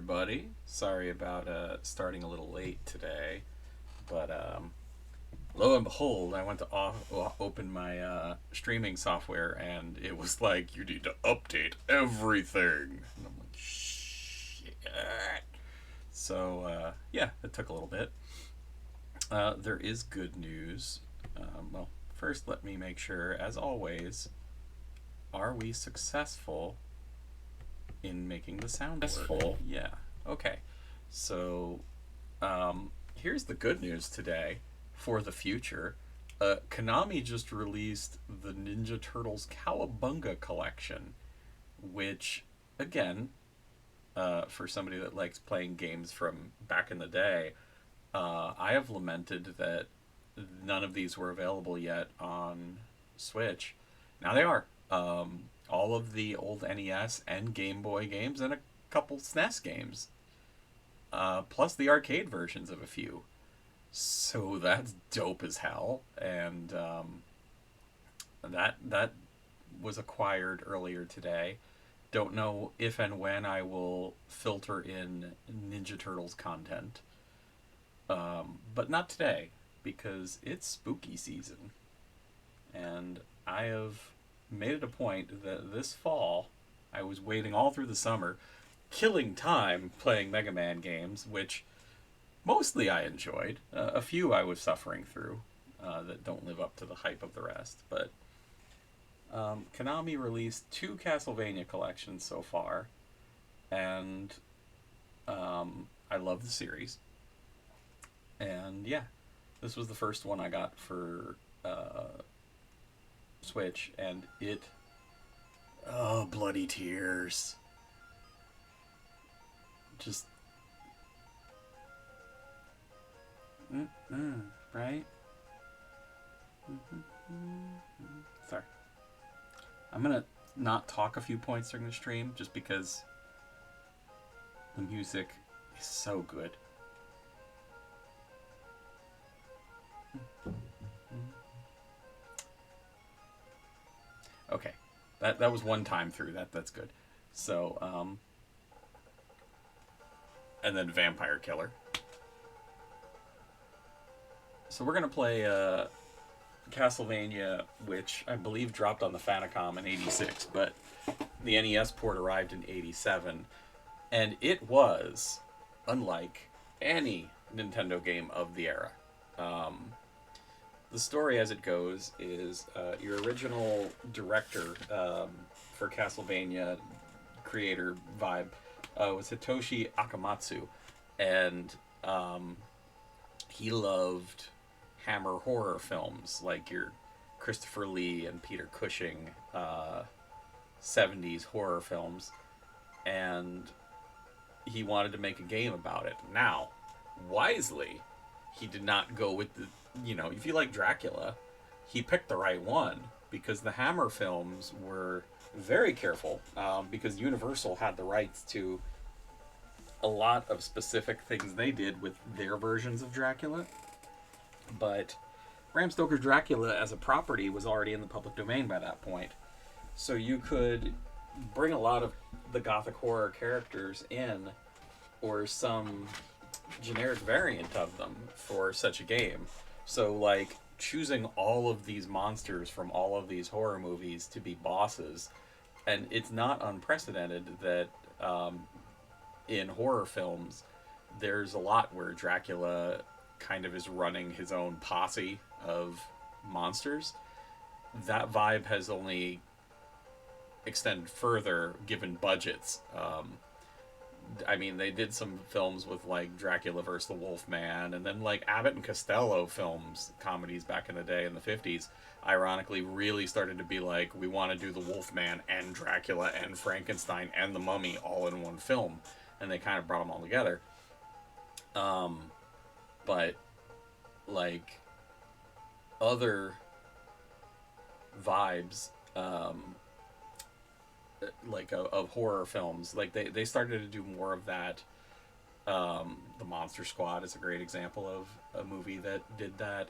everybody. Sorry about starting a little late today, but lo and behold, I went to open my streaming software, and it was like, you need to update everything. And I'm like, shit. So, yeah, it took a little bit. There is good news. Well, first, let me make sure, as always, are we successful in making the sound work? Yeah. Okay. So, here's the good news today for the future. Konami just released the Ninja Turtles Cowabunga collection, which, again, for somebody that likes playing games from back in the day, I have lamented that none of these were available yet on Switch. Now they are. All of the old NES and Game Boy games and a couple SNES games, plus the arcade versions of a few. So that's dope as hell, and that was acquired earlier today. Don't know if and when I will filter in Ninja Turtles content, but not today because it's spooky season, and I have made it a point that this fall I was waiting all through the summer, killing time playing Mega Man games, which mostly I enjoyed. A few I was suffering through that don't live up to the hype of the rest. But Konami released two Castlevania collections so far, and I love the series. And yeah, this was the first one I got for Switch, and it. Oh, bloody tears. Just. Right? Sorry. I'm gonna not talk a few points during the stream just because the music is so good. Okay, that was one time through. That's good. So and then Vampire Killer. So we're gonna play Castlevania, which I believe dropped on the Famicom in '86, but the NES port arrived in '87, and it was unlike any Nintendo game of the era. The story, as it goes, is your original director for Castlevania, creator vibe, was Hitoshi Akamatsu, and he loved Hammer horror films like your Christopher Lee and Peter Cushing 70s horror films, and he wanted to make a game about it. Now, wisely, he did not go with the, if you like Dracula, he picked the right one, because the Hammer films were very careful, because Universal had the rights to a lot of specific things they did with their versions of Dracula. But Bram Stoker's Dracula as a property was already in the public domain by that point. So you could bring a lot of the gothic horror characters in, or some generic variant of them for such a game. So, like, choosing all of these monsters from all of these horror movies to be bosses. And it's not unprecedented that in horror films, there's a lot where Dracula kind of is running his own posse of monsters. That vibe has only extended further given budgets. I mean, they did some films with like Dracula versus the Wolfman, and then like Abbott and Costello films, comedies back in the day in the 50s, ironically really started to be like, we want to do the Wolfman and Dracula and Frankenstein and the Mummy all in one film, and they kind of brought them all together. But like other vibes, like of horror films, like they started to do more of that. The Monster Squad is a great example of a movie that did that.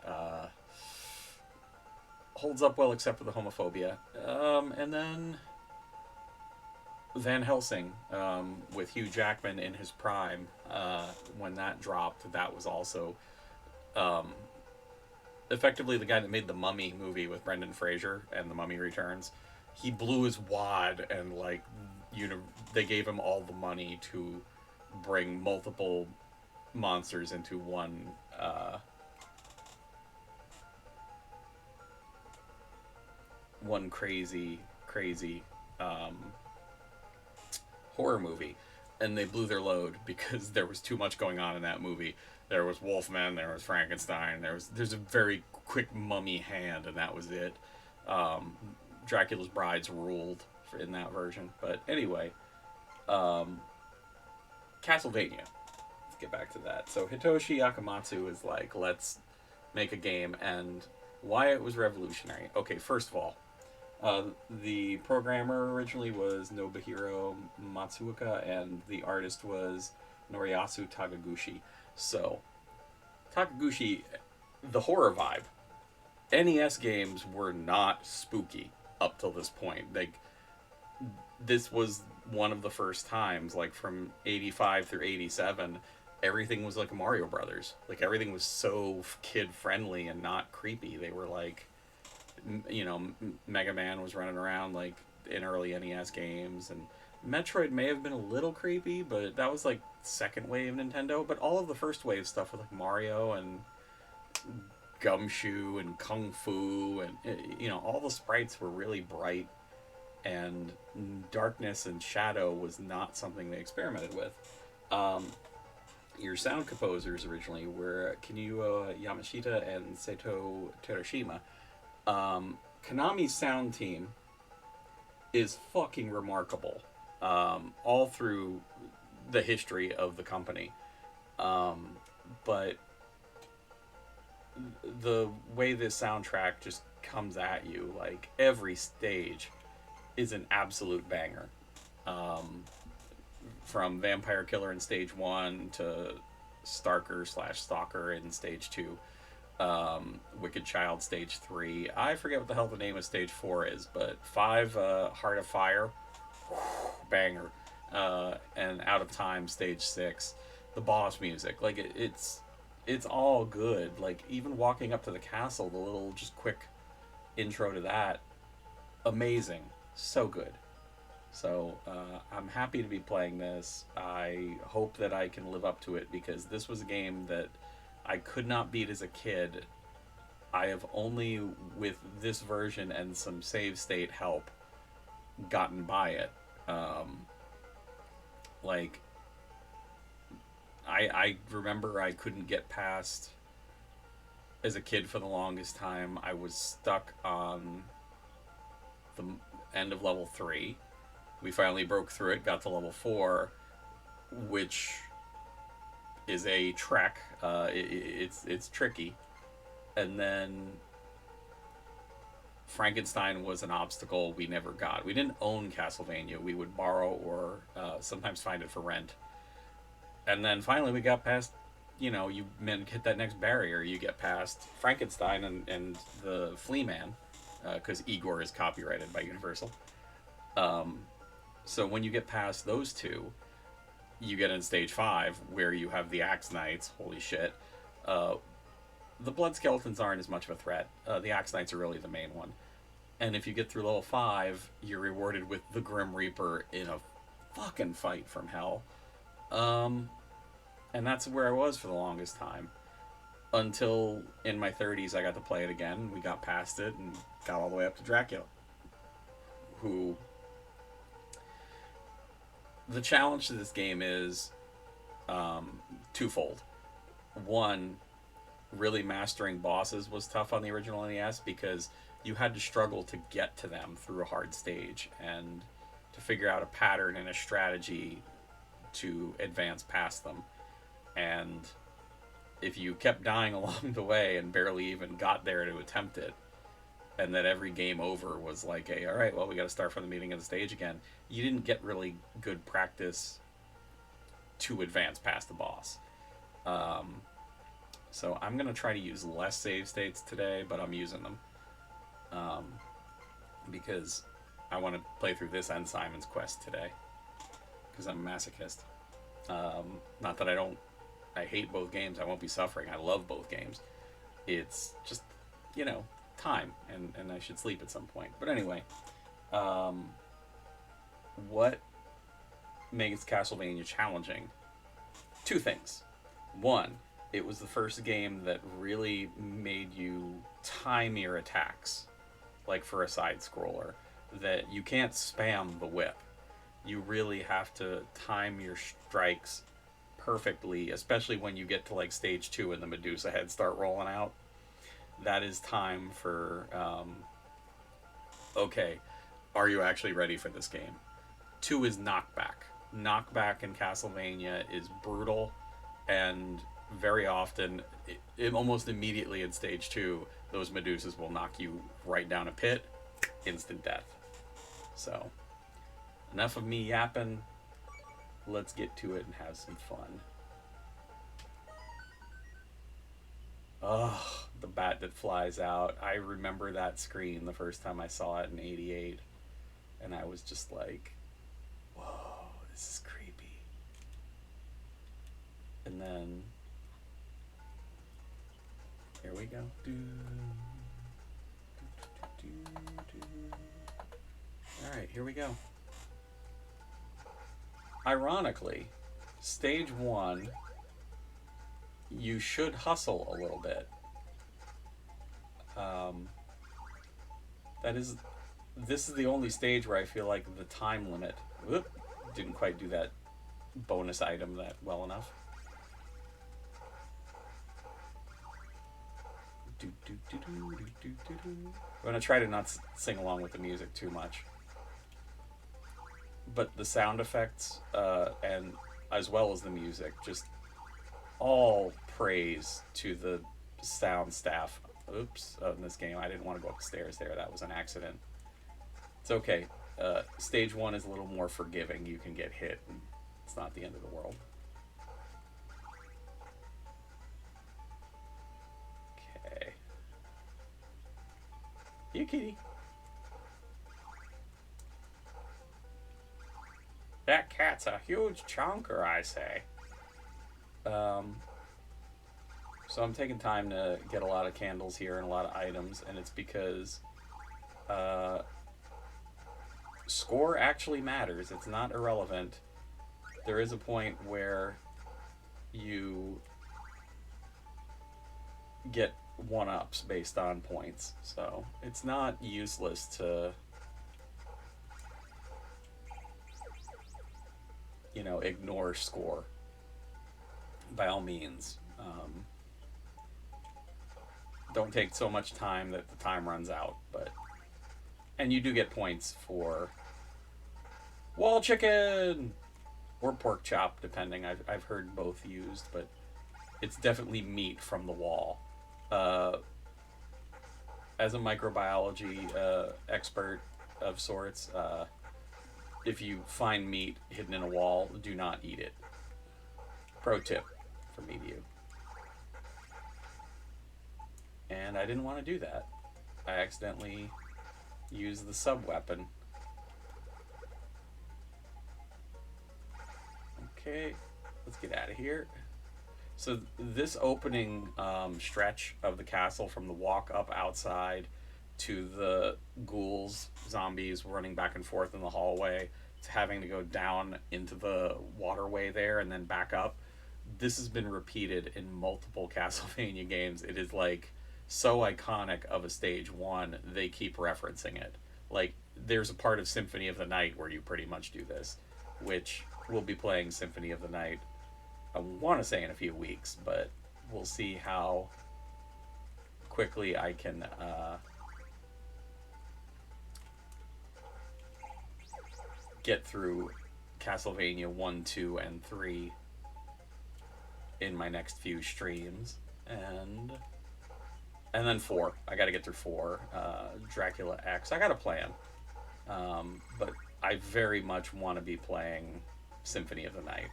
Holds up well except for the homophobia. And then Van Helsing, with Hugh Jackman in his prime, when that dropped, that was also um, effectively the guy that made the Mummy movie with Brendan Fraser and The Mummy Returns. He blew his wad and like, they gave him all the money to bring multiple monsters into one crazy um, horror movie, and they blew their load because there was too much going on in that movie. There was Wolfman, there was Frankenstein, there's a very quick mummy hand, and that was it. Um, Dracula's Brides ruled in that version, but anyway, um, Castlevania. Let's get back to that. So Hitoshi Akamatsu is like, let's make a game, and why it was revolutionary. Okay, first of all, the programmer originally was Nobuhiro Matsuoka, and the artist was Noriyasu Takaguchi. So, Takaguchi, the horror vibe. NES games were not spooky up till this point. Like, this was one of the first times, like from 85 through 87, everything was like Mario Brothers. Like, everything was so kid friendly and not creepy. They were like, Mega Man was running around like in early NES games, and Metroid may have been a little creepy, but that was like second wave Nintendo. But all of the first wave stuff with like Mario and Gumshoe and Kung Fu, and all the sprites were really bright, and darkness and shadow was not something they experimented with. Your sound composers originally were Kinuo Yamashita and Seto Terashima. Konami's sound team is fucking remarkable, all through the history of the company. But the way this soundtrack just comes at you, like every stage is an absolute banger. From Vampire Killer in stage 1 to Stalker in stage 2. Wicked Child stage 3. I forget what the hell the name of stage 4 is, but 5, Heart of Fire, banger. And Out of Time stage 6. The boss music, like it's all good. Like, even walking up to the castle, the little just quick intro to that, amazing, so good. So I'm happy to be playing this. I hope that I can live up to it, because this was a game that I could not beat as a kid. I have only, with this version and some save state help, gotten by it. Like, I remember I couldn't get past, as a kid for the longest time, I was stuck on the end of level 3. We finally broke through it, got to level 4, which is a trek. It's tricky. And then Frankenstein was an obstacle we never got. We didn't own Castlevania. We would borrow or sometimes find it for rent. And then finally we got past, you hit that next barrier. You get past Frankenstein and the Flea Man, because Igor is copyrighted by Universal. So when you get past those two, you get in stage 5, where you have the Axe Knights. Holy shit. The Blood Skeletons aren't as much of a threat. The Axe Knights are really the main one. And if you get through level 5, you're rewarded with the Grim Reaper in a fucking fight from hell. And that's where I was for the longest time. Until in my 30s, I got to play it again. We got past it and got all the way up to Dracula. Who... The challenge to this game is twofold. One, really mastering bosses was tough on the original NES, because you had to struggle to get to them through a hard stage and to figure out a pattern and a strategy to advance past them. And if you kept dying along the way and barely even got there to attempt it, and that every game over was like all right, well, we got to start from the beginning of the stage again, you didn't get really good practice to advance past the boss. So I'm going to try to use less save states today, but I'm using them. Because I want to play through this and Simon's Quest today. because I'm a masochist. Not that I hate both games. I won't be suffering. I love both games. It's just, you know, time, and I should sleep at some point. But anyway, um, what makes Castlevania challenging? Two things. One, it was the first game that really made you time your attacks, like for a side scroller, that you can't spam the whip. You really have to time your strikes perfectly, especially when you get to like stage 2 and the Medusa heads start rolling out. That is time for, okay, are you actually ready for this game? 2 is knockback. Knockback in Castlevania is brutal, and very often, almost immediately in stage 2, those Medusas will knock you right down a pit, instant death. So, enough of me yapping. Let's get to it and have some fun. Oh, the bat that flies out. I remember that screen the first time I saw it in '88, and I was just like, whoa, this is creepy. And then, here we go. Alright, here we go. Ironically, stage 1, you should hustle a little bit. This is the only stage where I feel like the time limit, didn't quite do that bonus item that well enough. I'm gonna try to not sing along with the music too much. But the sound effects, and as well as the music, just all praise to the sound staff. Oops, in this game, I didn't want to go up the stairs there. That was an accident. It's okay. Stage 1 is a little more forgiving. You can get hit, and it's not the end of the world. Okay. You kitty. That cat's a huge chunker, I say. So I'm taking time to get a lot of candles here and a lot of items, and it's because score actually matters. It's not irrelevant. There is a point where you get one-ups based on points, so it's not useless to, you know, ignore score by all means. Don't take so much time that the time runs out, and you do get points for wall chicken or pork chop, depending. I've heard both used, but it's definitely meat from the wall. As a microbiology expert of sorts, if you find meat hidden in a wall, do not eat it. Pro tip from me to you. And I didn't want to do that. I accidentally used the sub-weapon. Okay, let's get out of here. So this opening stretch of the castle, from the walk up outside to the ghouls, zombies running back and forth in the hallway, to having to go down into the waterway there and then back up, this has been repeated in multiple Castlevania games. It is like so iconic of a stage 1, they keep referencing it. Like, there's a part of Symphony of the Night where you pretty much do this, which we'll be playing Symphony of the Night, I want to say, in a few weeks, but we'll see how quickly I can get through Castlevania 1, 2, and 3 in my next few streams. And then 4. I gotta get through 4. Dracula X. I got a plan. But I very much want to be playing Symphony of the Night.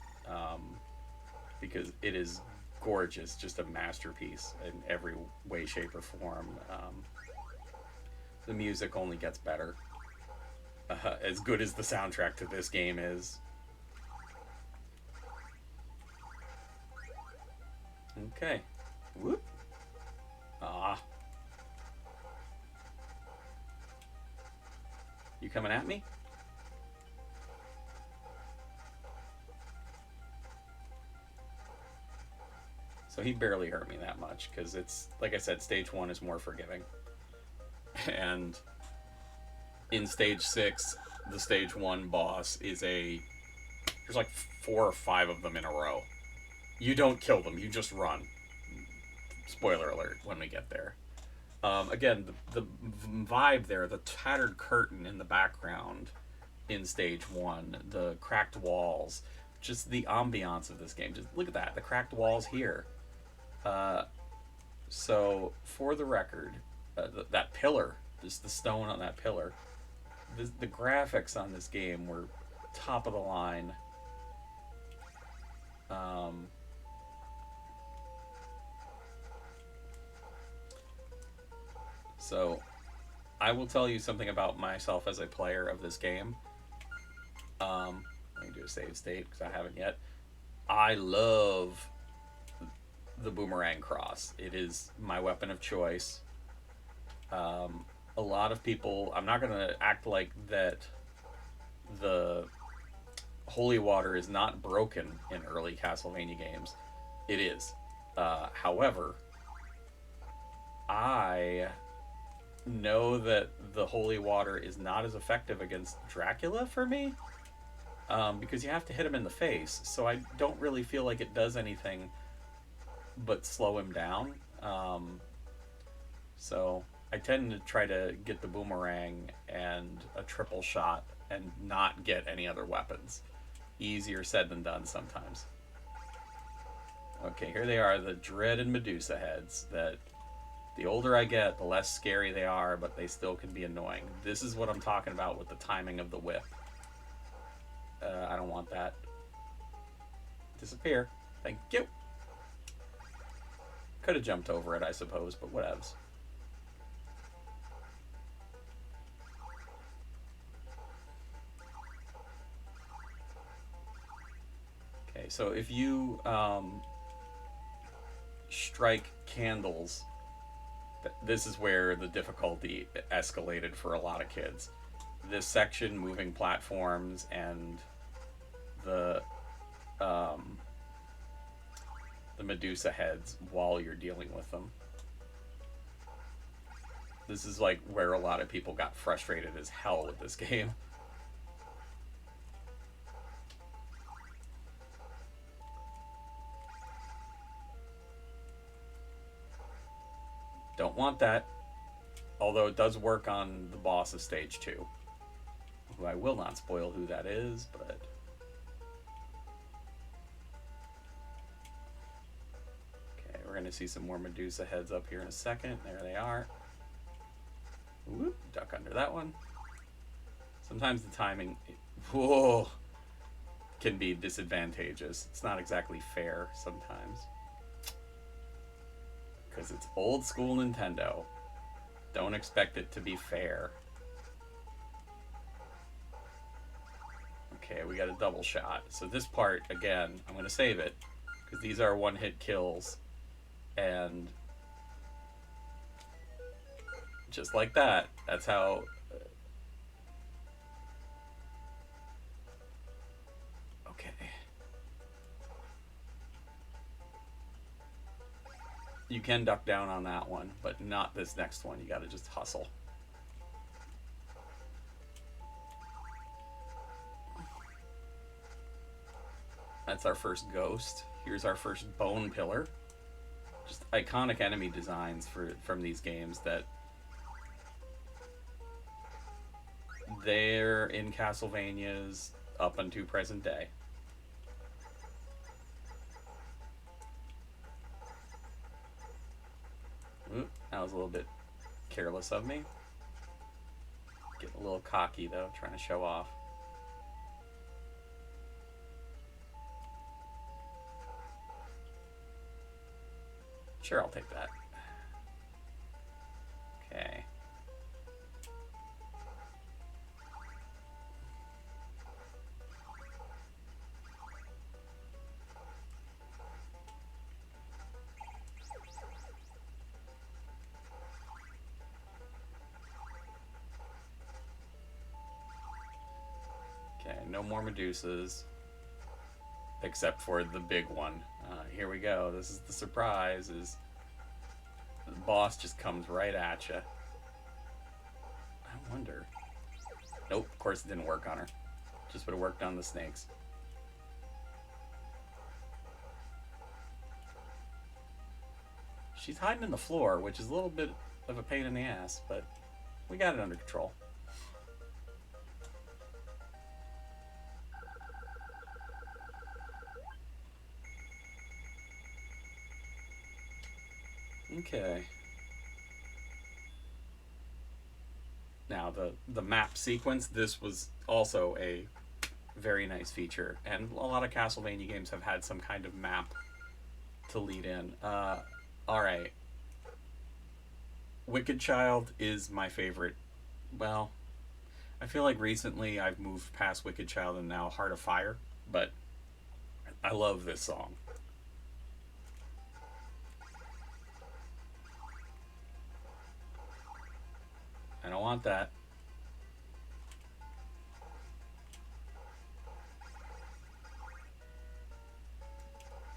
Because it is gorgeous. Just a masterpiece in every way, shape, or form. The music only gets better. As good as the soundtrack to this game is, Okay. Whoop. Ah. You coming at me? So he barely hurt me that much because it's, like I said, stage 1 is more forgiving. And in stage 6, the stage 1 boss is there's like 4 or 5 of them in a row. You don't kill them, you just run. Spoiler alert when we get there. Again, the vibe there, the tattered curtain in the background in stage 1, the cracked walls, just the ambiance of this game. Just look at that, the cracked walls here. So, for the record, that pillar, just the stone on that pillar, the graphics on this game were top of the line. Um, so, I will tell you something about myself as a player of this game. Let me do a save state because I haven't yet. I love the boomerang cross. It is my weapon of choice. A lot of people, I'm not going to act like that the holy water is not broken in early Castlevania games. It is. However, I know that the holy water is not as effective against Dracula for me, because you have to hit him in the face. So I don't really feel like it does anything but slow him down. So I tend to try to get the boomerang and a triple shot and not get any other weapons. Easier said than done sometimes. Okay, here they are, the dreaded Medusa heads that the older I get, the less scary they are, but they still can be annoying. This is what I'm talking about with the timing of the whip. I don't want that. Disappear. Thank you. Could have jumped over it, I suppose, but whatevs. Okay, so if you strike candles, this is where the difficulty escalated for a lot of kids. This section, moving platforms, and the Medusa heads while you're dealing with them. This is like where a lot of people got frustrated as hell with this game. Don't want that. Although it does work on the boss of stage 2. Who I will not spoil who that is, but... Okay, we're going to see some more Medusa heads up here in a second. There they are. Whoop, duck under that one. Sometimes the timing... Whoa! Can be disadvantageous. It's not exactly fair sometimes. Because it's old school Nintendo. Don't expect it to be fair. Okay, we got a double shot. So this part, again, I'm going to save it. Because these are one-hit kills. And... just like that. That's how... Okay. You can duck down on that one, but not this next one. You gotta just hustle. That's our first ghost. Here's our first bone pillar. Just iconic enemy designs from these games that they're in Castlevanias up until present day. Oop, that was a little bit careless of me. Getting a little cocky though, trying to show off. Sure, I'll take that. Okay. no more Medusas. Except for the big one. Here we go. This is the surprise. Is the boss just comes right at you. I wonder. Nope, of course it didn't work on her. Just would have worked on the snakes. She's hiding in the floor, which is a little bit of a pain in the ass, but we got it under control. Okay. Now, the map sequence, this was also a very nice feature, and a lot of Castlevania games have had some kind of map to lead in. Alright. Wicked Child is my favorite. Well, I feel like recently I've moved past Wicked Child and now Heart of Fire, but I love this song. I don't want that.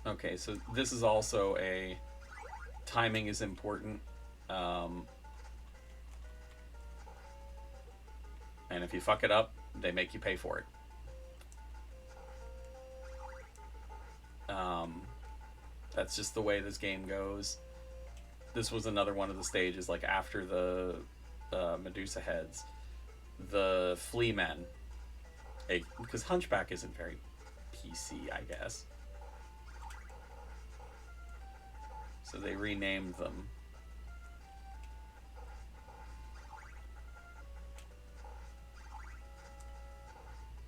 Okay, so this is also a timing is important. And if you fuck it up, they make you pay for it. That's just the way this game goes. This was another one of the stages, like after the Medusa heads, the Flea Men, because Hunchback isn't very PC, I guess. So they renamed them.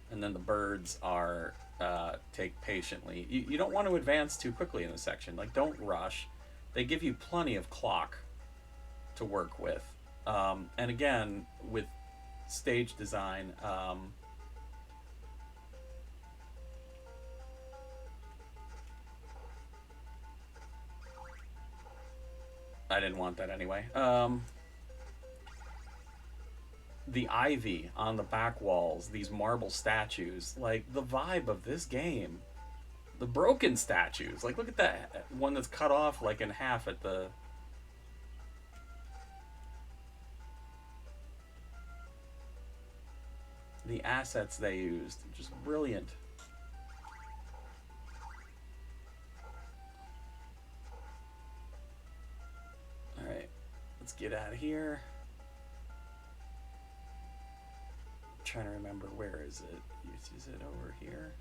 And then the birds are take patiently. You don't want to advance too quickly in this section. Like, don't rush. They give you plenty of clock to work with. And again, with stage design, I didn't want that anyway. The ivy on the back walls, these marble statues, like the vibe of this game. The broken statues, like look at that one that's cut off like in half at the... The assets they used, just brilliant. Alright, let's get out of here. I'm trying to remember, where is it? Is it over here?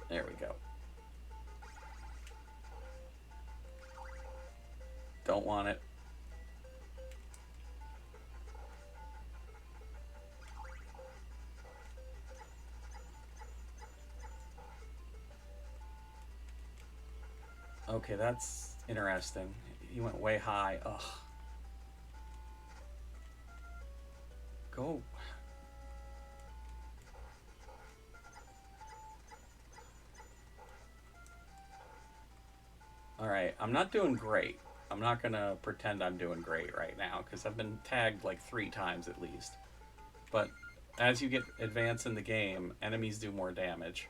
There we go. Don't want it. Okay, that's interesting. He went way high. Ugh. Go. Alright, I'm not doing great. I'm not gonna pretend I'm doing great right now, because I've been tagged like 3 times at least. But as you get advanced in the game, enemies do more damage.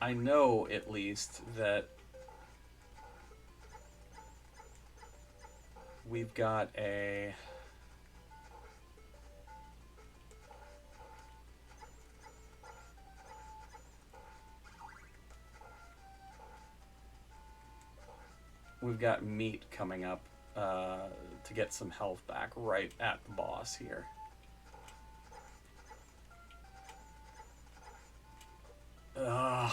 I know, at least, that we've got a... We've got meat coming up to get some health back right at the boss here. Ugh.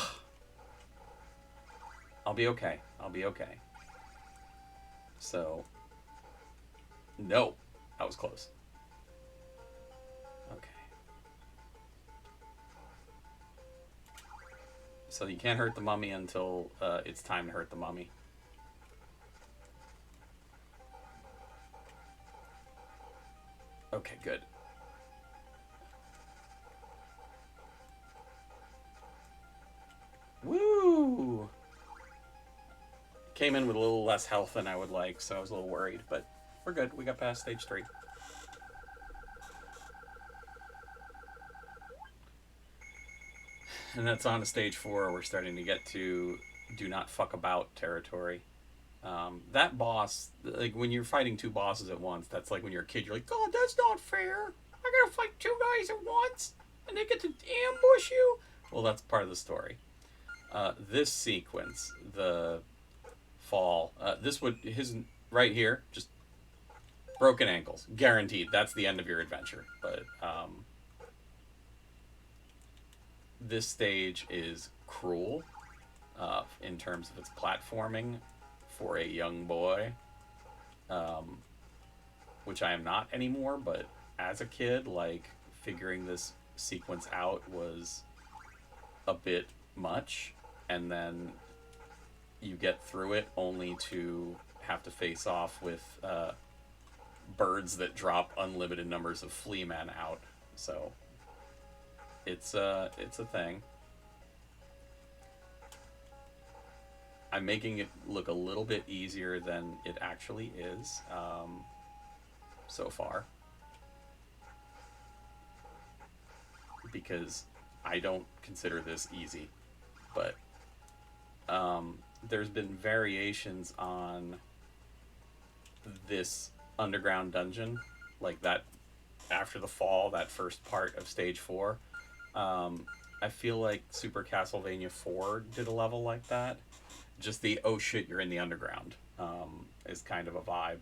I'll be okay. I'll be okay. So, no, that was close. Okay. So you can't hurt the mummy until it's time to hurt the mummy. Okay, good. Woo! Came in with a little less health than I would like, so I was a little worried, but we're good. We got past stage 3. And that's on to stage 4. We're starting to get to do not fuck about territory. That boss, like when you're fighting 2 bosses at once, that's like when you're a kid, you're like, God, that's not fair. I gotta fight 2 guys at once, and they get to ambush you. Well, that's part of the story. This sequence, the fall, this would, his right here, just broken ankles, guaranteed. That's the end of your adventure. But this stage is cruel in terms of its platforming for a young boy, which I am not anymore, but as a kid, like, figuring this sequence out was a bit much, and then you get through it only to have to face off with birds that drop unlimited numbers of flea men out. So it's a thing. I'm making it look a little bit easier than it actually is so far, because I don't consider this easy. But there's been variations on this underground dungeon, like that after the fall, that first part of stage 4. I feel like Super Castlevania 4 did a level like that. Just the, oh shit, you're in the underground, is kind of a vibe.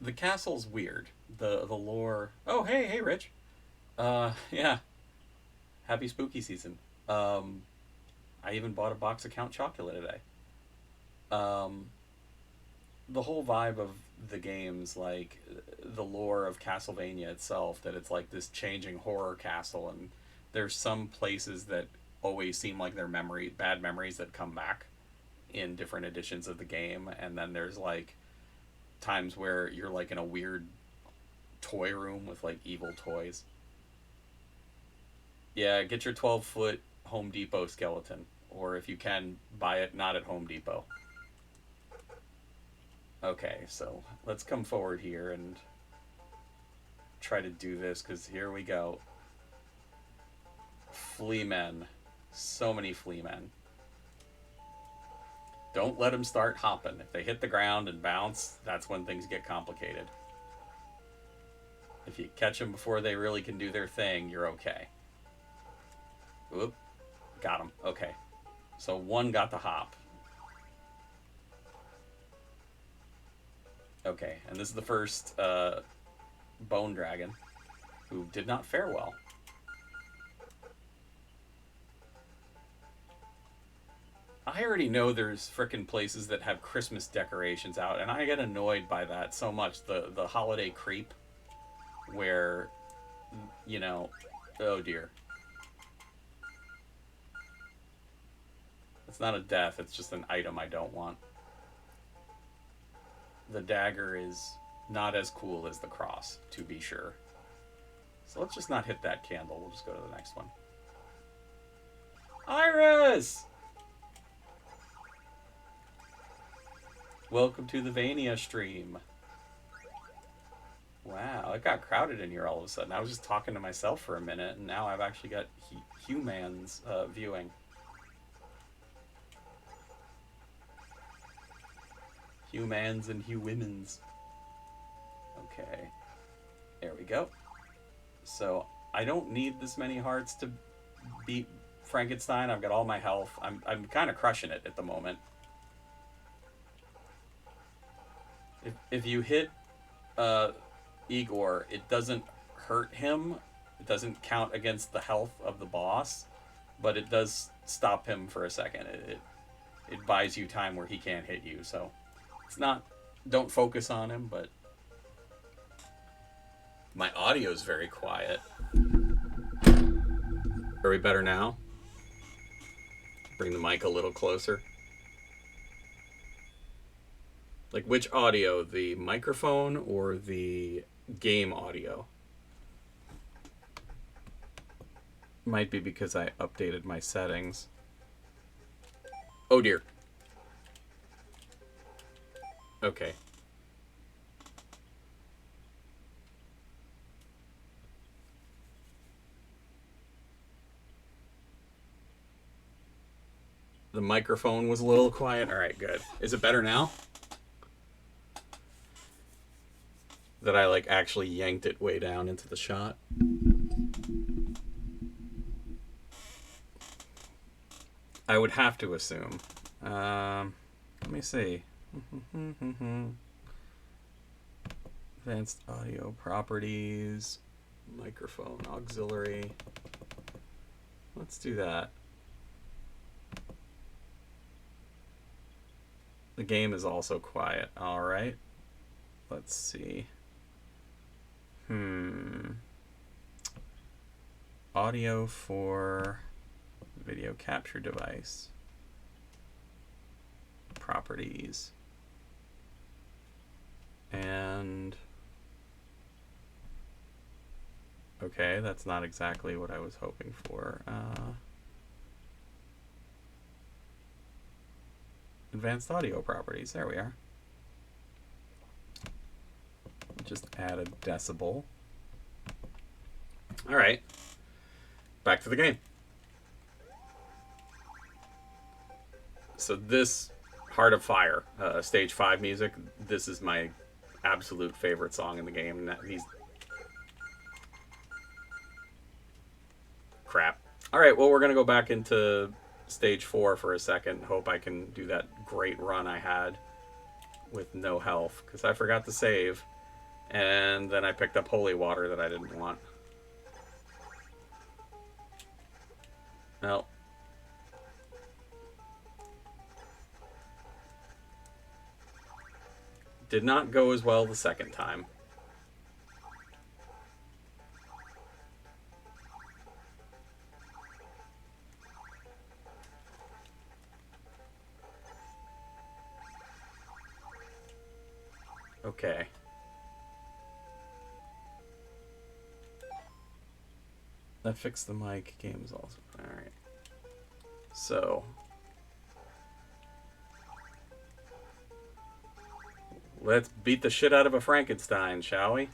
The castle's weird. The lore. Oh, hey, Rich. Yeah. Happy spooky season. I even bought a box of Count Chocula today. The whole vibe of the game's like the lore of Castlevania itself, that it's like this changing horror castle, and there's some places that always seem like they're bad memories that come back in different editions of the game, and then there's like times where you're like in a weird toy room with like evil toys. Yeah, get your 12-foot Home Depot skeleton, or if you can, buy it not at Home Depot. Okay, so let's come forward here and try to do this, because here we go. Flea men. So many flea men. Don't let them start hopping. If they hit the ground and bounce, that's when things get complicated. If you catch them before they really can do their thing, you're okay. Oop. Got him. Okay. So one got the hop. Okay, and this is the first bone dragon who did not fare well. I already know there's frickin' places that have Christmas decorations out, and I get annoyed by that so much. The holiday creep, where, you know, oh dear. It's not a death, it's just an item I don't want. The dagger is not as cool as the cross, to be sure. So let's just not hit that candle. We'll just go to the next one. Iris! Welcome to the Vania stream. Wow, it got crowded in here all of a sudden. I was just talking to myself for a minute, and now I've actually got humans viewing. Humans and humans. Okay. There we go. So, I don't need this many hearts to beat Frankenstein. I've got all my health. I'm kind of crushing it at the moment. If you hit Igor, it doesn't hurt him. It doesn't count against the health of the boss, but it does stop him for a second. It buys you time where he can't hit you, so it's not, don't focus on him, but my audio is very quiet. Are we better now? Bring the mic a little closer. Like, which audio? The microphone or the game audio? Might be because I updated my settings. Oh dear. Okay. The microphone was a little quiet. All right, good. Is it better now? That I like actually yanked it way down into the shot. I would have to assume. Let me see. Advanced audio properties, microphone auxiliary. Let's do that. The game is also quiet. All right. Let's see. Audio for video capture device. Properties. And okay, that's not exactly what I was hoping for. Advanced audio properties. There we are. Just add a decibel. All right. Back to the game. So this Heart of Fire, stage 5 music, this is my absolute favorite song in the game. These crap. All right, well, we're going to go back into stage 4 for a second. Hope I can do that great run I had with no health, because I forgot to save. And then I picked up holy water that I didn't want. Well. Did not go as well the second time. Okay. That fixed the mic. Game is also... Alright. So... let's beat the shit out of a Frankenstein, shall we?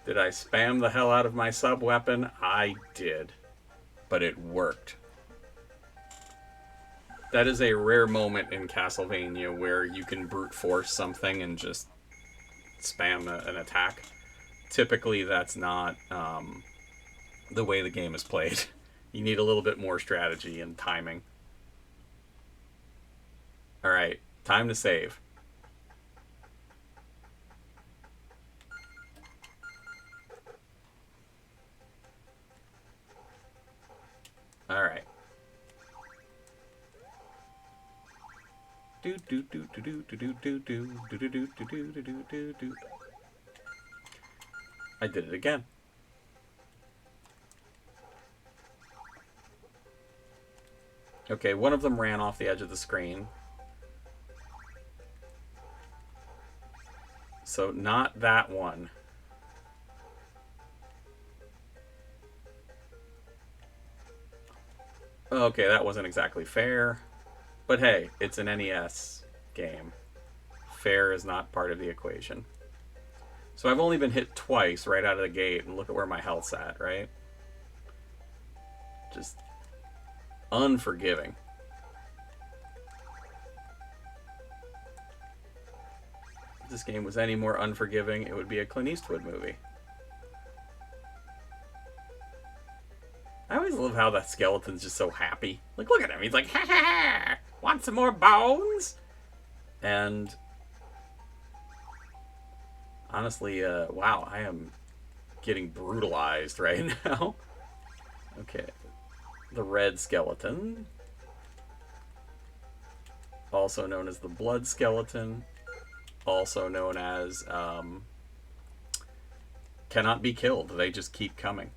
Did I spam the hell out of my sub-weapon? I did. But it worked. That is a rare moment in Castlevania where you can brute force something and just spam an attack. Typically, that's not the way the game is played. You need a little bit more strategy and timing. Alright, time to save. Alright. I did it again. Okay, one of them ran off the edge of the screen. So not that one. Okay, that wasn't exactly fair. But hey, it's an NES game. Fair is not part of the equation. So I've only been hit twice right out of the gate, and look at where my health's at, right? Just unforgiving. If this game was any more unforgiving, it would be a Clint Eastwood movie. I always love how that skeleton's just so happy. Like, look at him. He's like, ha ha ha! Want some more bones? And honestly, wow, I am getting brutalized right now. Okay. The red skeleton. Also known as the blood skeleton. Also known as cannot be killed. They just keep coming.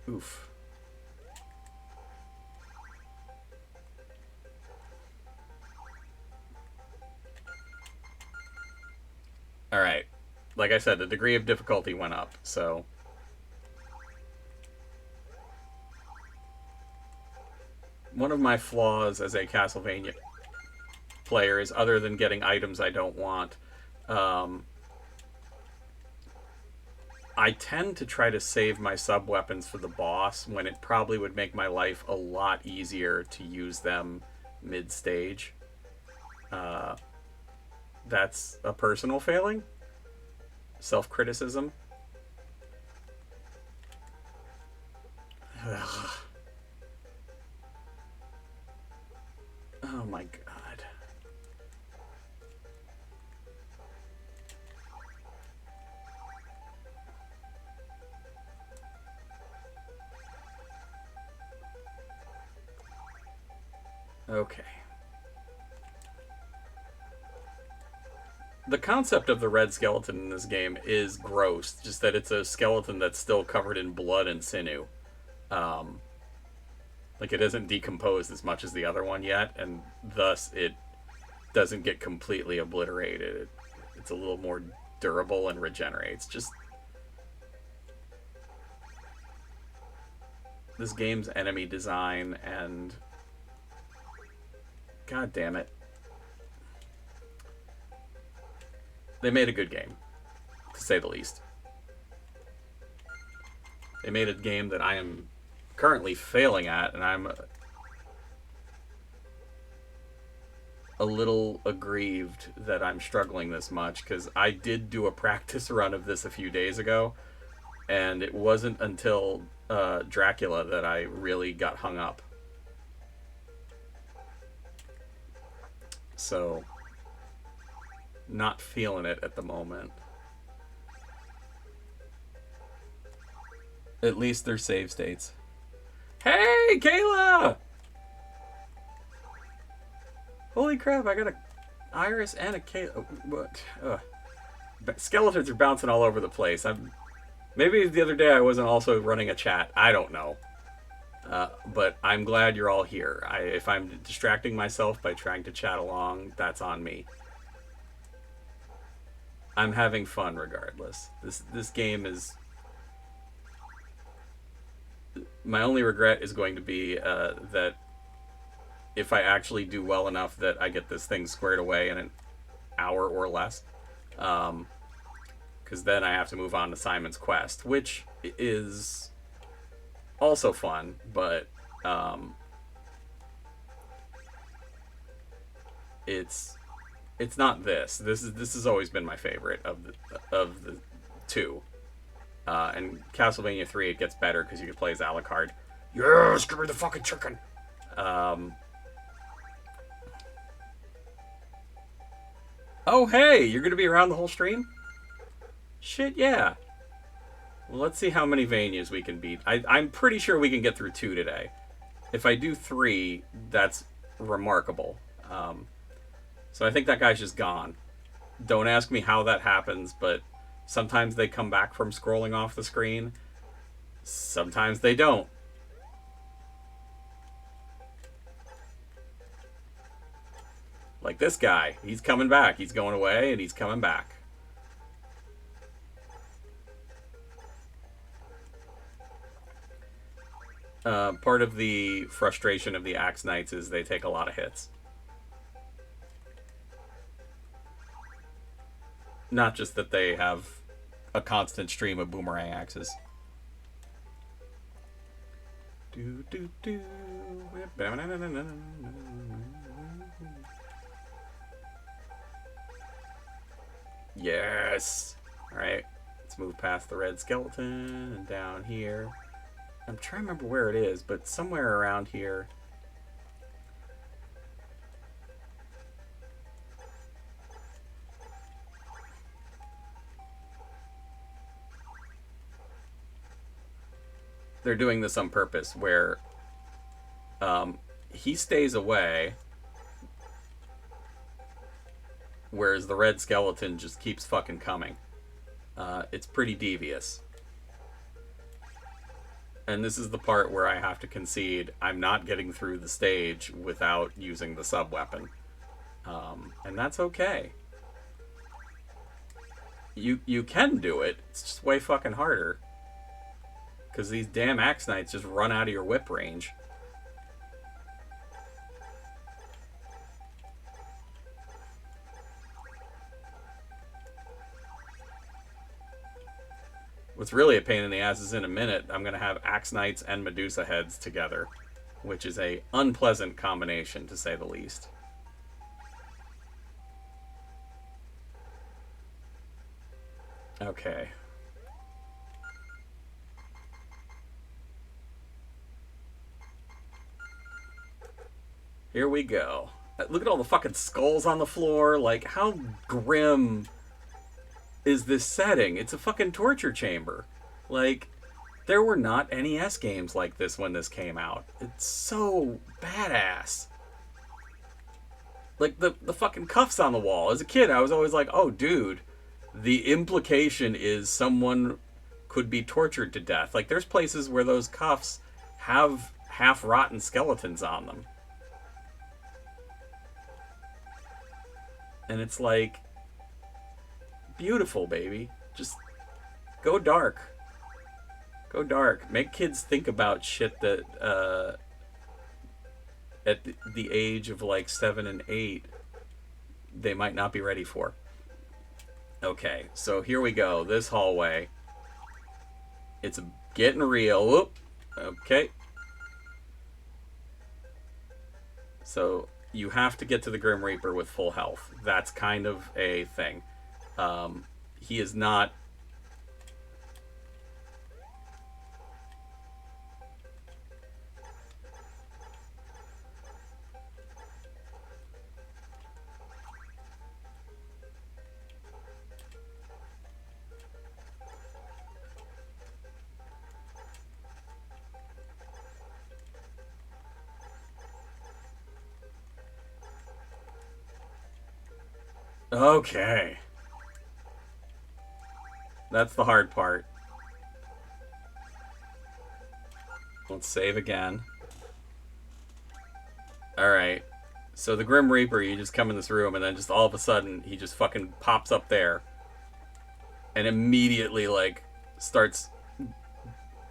Oof. Alright. Like I said, the degree of difficulty went up, so... One of my flaws as a Castlevania player is, other than getting items I don't want, um, I tend to try to save my sub weapons for the boss when it probably would make my life a lot easier to use them mid stage. Uh, that's a personal failing. Self criticism. Oh my god. Okay. The concept of the red skeleton in this game is gross, just that it's a skeleton that's still covered in blood and sinew. Um, like, it isn't decomposed as much as the other one yet, and thus it doesn't get completely obliterated. It's a little more durable and regenerates. Just this game's enemy design, and god damn it, they made a good game, to say the least. They made a game that I am currently failing at, and I'm a little aggrieved that I'm struggling this much, because I did do a practice run of this a few days ago, and it wasn't until Dracula that I really got hung up. So, not feeling it at the moment. At least they're save states. Hey, Kayla! Holy crap, I got a Iris and a Kayla. What? Skeletons are bouncing all over the place. Maybe the other day I wasn't also running a chat. I don't know. But I'm glad you're all here. If I'm distracting myself by trying to chat along, that's on me. I'm having fun regardless. This game is... My only regret is going to be that if I actually do well enough that I get this thing squared away in an hour or less. Because then I have to move on to Simon's Quest, which is also fun, but it's not this. This has always been my favorite of the two. And Castlevania 3, it gets better because you can play as Alucard. Yes, give me the fucking chicken. Oh, hey, you're going to be around the whole stream? Shit, yeah. Well, let's see how many Vanias we can beat. I'm pretty sure we can get through 2 today. If I do 3, that's remarkable. So I think that guy's just gone. Don't ask me how that happens, but sometimes they come back from scrolling off the screen. Sometimes they don't. Like this guy. He's coming back. He's going away, and he's coming back. Part of the frustration of the Axe Knights is they take a lot of hits. Not just that they have a constant stream of boomerang axes. Yes! Alright, let's move past the red skeleton and down here. I'm trying to remember where it is, but somewhere around here. They're doing this on purpose, where he stays away, whereas the red skeleton just keeps fucking coming. It's pretty devious. And this is the part where I have to concede I'm not getting through the stage without using the sub-weapon. And that's okay. You can do it, it's just way fucking harder. Because these damn Axe Knights just run out of your whip range. What's really a pain in the ass is in a minute, I'm going to have Axe Knights and Medusa heads together, which is a unpleasant combination, to say the least. Okay. Here we go. Look at all the fucking skulls on the floor. Like, how grim is this setting? It's a fucking torture chamber. Like, there were not NES games like this when this came out. It's so badass. Like, the fucking cuffs on the wall. As a kid, I was always like, oh, dude, the implication is someone could be tortured to death. Like, there's places where those cuffs have half-rotten skeletons on them. And it's like, beautiful, baby. Just go dark. Go dark. Make kids think about shit that at the age of like 7 and 8 they might not be ready for. Okay, so here we go. This hallway. It's getting real. Whoop. Okay. So you have to get to the Grim Reaper with full health. That's kind of a thing. He is not... Okay. That's the hard part. Let's save again. Alright. So the Grim Reaper, you just come in this room and then just all of a sudden he just fucking pops up there and immediately like starts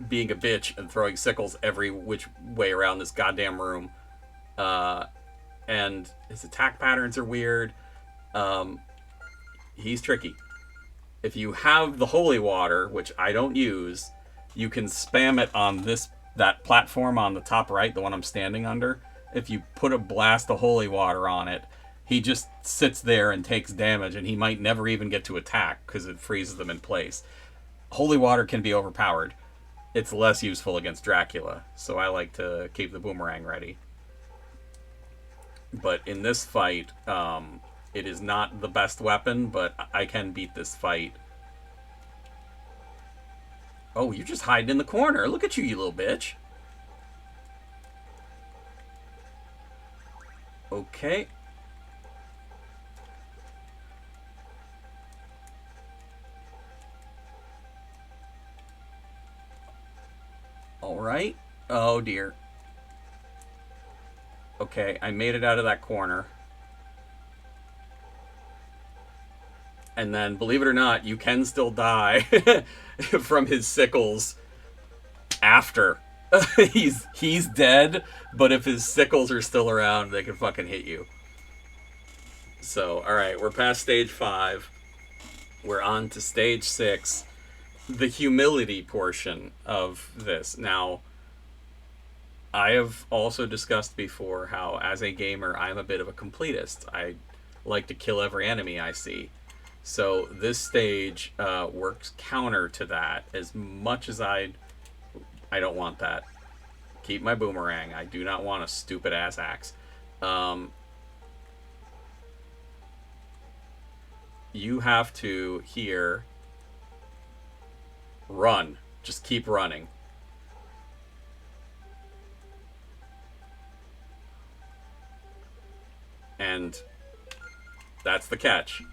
being a bitch and throwing sickles every which way around this goddamn room. And his attack patterns are weird. He's tricky. If you have the holy water, which I don't use, you can spam it on that platform on the top right, the one I'm standing under. If you put a blast of holy water on it, he just sits there and takes damage, and he might never even get to attack because it freezes them in place. Holy water can be overpowered. It's less useful against Dracula, so I like to keep the boomerang ready. But in this fight, it is not the best weapon, but I can beat this fight. Oh, you're just hiding in the corner. Look at you, you little bitch. Okay. Alright. Oh, dear. Okay, I made it out of that corner. And then, believe it or not, you can still die from his sickles after. He's dead, but if his sickles are still around, they can fucking hit you. So, alright, we're past stage 5. We're on to stage 6. The humility portion of this. Now, I have also discussed before how, as a gamer, I'm a bit of a completist. I like to kill every enemy I see. So this stage works counter to that as much as I don't want that. Keep my boomerang. I do not want a stupid ass axe. You have to here run. Just keep running. And that's the catch.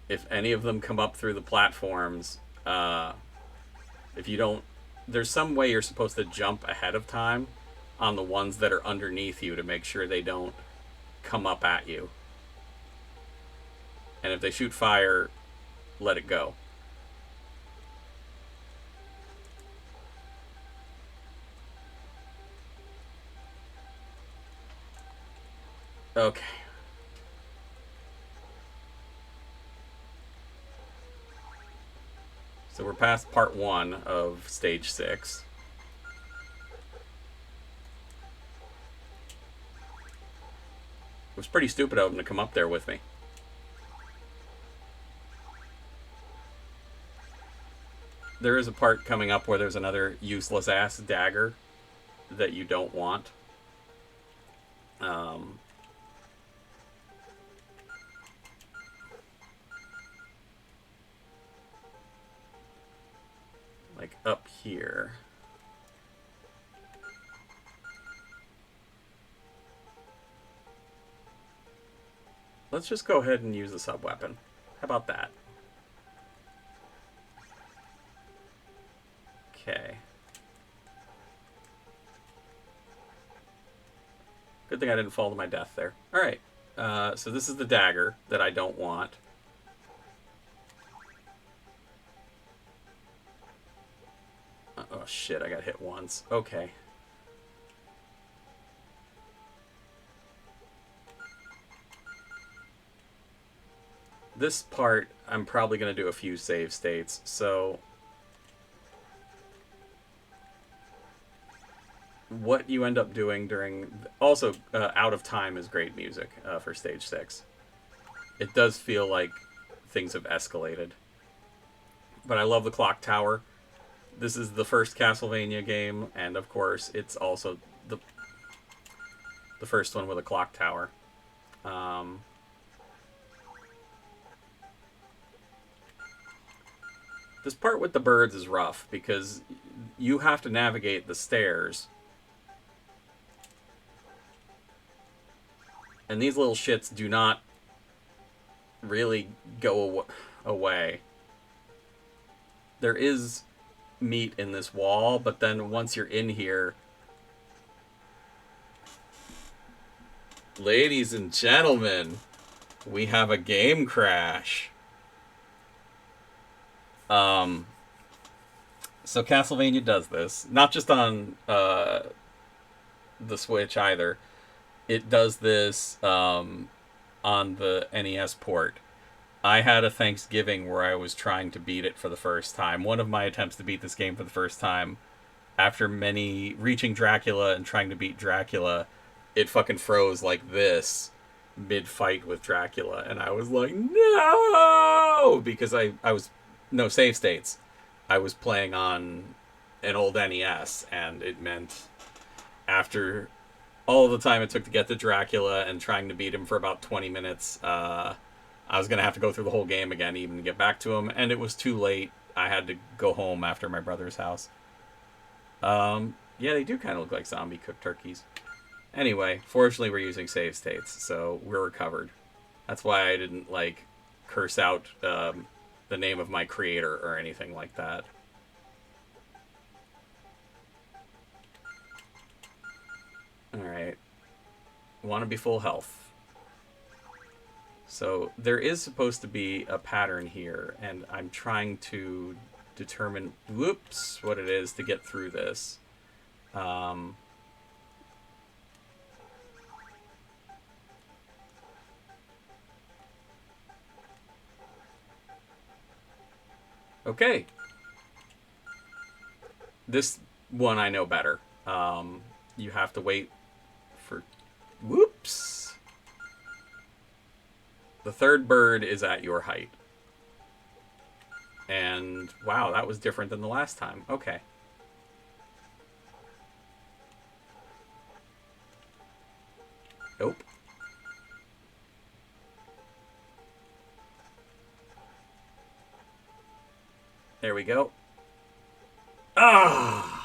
If any of them come up through the platforms, if you don't... There's some way you're supposed to jump ahead of time on the ones that are underneath you to make sure they don't come up at you. And if they shoot fire, let it go. Okay. So we're past part 1 of stage 6. It was pretty stupid of him to come up there with me. There is a part coming up where there's another useless ass dagger that you don't want. Like up here. Let's just go ahead and use the sub-weapon. How about that? Okay. Good thing I didn't fall to my death there. Alright, so this is the dagger that I don't want. Oh shit, I got hit once. Okay. This part, I'm probably going to do a few save states, so what you end up doing during... Also, Out of Time is great music for Stage 6. It does feel like things have escalated. But I love the clock tower. This is the first Castlevania game, and of course, it's also the first one with a clock tower. This part with the birds is rough, because you have to navigate the stairs. And these little shits do not really go away. There is meat in this wall, but then once you're in here... Ladies and gentlemen, we have a game crash. So Castlevania does this. Not just on the Switch either. It does this on the NES port. I had a Thanksgiving where I was trying to beat it for the first time. One of my attempts to beat this game for the first time, after many reaching Dracula and trying to beat Dracula, it fucking froze like this mid-fight with Dracula. And I was like, no! Because I was... No save states. I was playing on an old NES, and it meant after all the time it took to get to Dracula and trying to beat him for about 20 minutes, I was going to have to go through the whole game again even to get back to him, and it was too late. I had to go home after my brother's house. Yeah, they do kind of look like zombie cooked turkeys. Anyway, fortunately we're using save states, so we're recovered. That's why I didn't, like, curse out the name of my creator or anything like that. Alright. Want to be full health. So there is supposed to be a pattern here, and I'm trying to determine, whoops, what it is to get through this. Okay. This one I know better. You have to wait for... Whoops! The third bird is at your height. And, wow, that was different than the last time. Okay. Nope. There we go. Ah!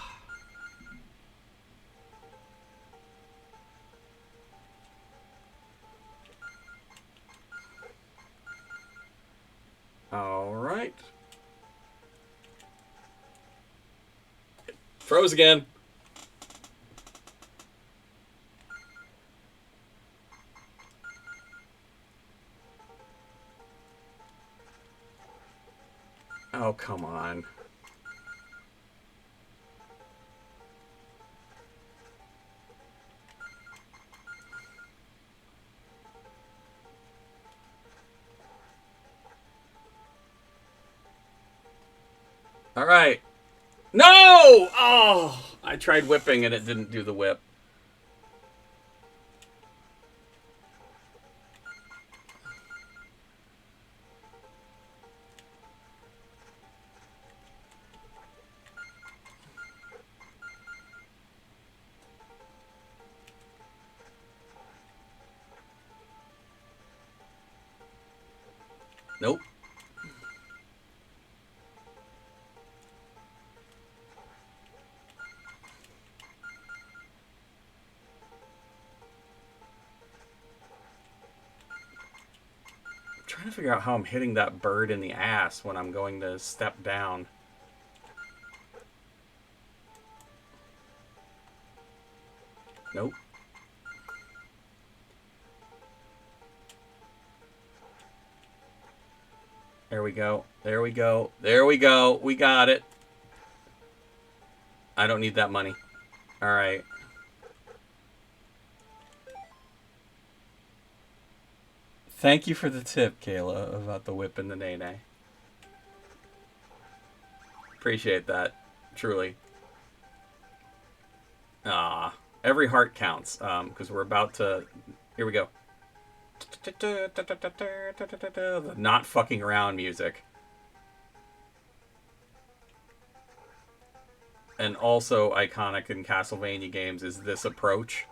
Alright. Froze again. Oh, come on. All right. No! Oh! I tried whipping and it didn't do the whip. Nope. I'm trying to figure out how I'm hitting that bird in the ass when I'm going to step down. Nope. There we go. There we go. There we go. We got it. I don't need that money. All right. Thank you for the tip, Kayla, about the whip and the nay-nay. Appreciate that. Truly. Ah, every heart counts. Because we're about to... Here we go. The not fucking around music. And also iconic in Castlevania games is this approach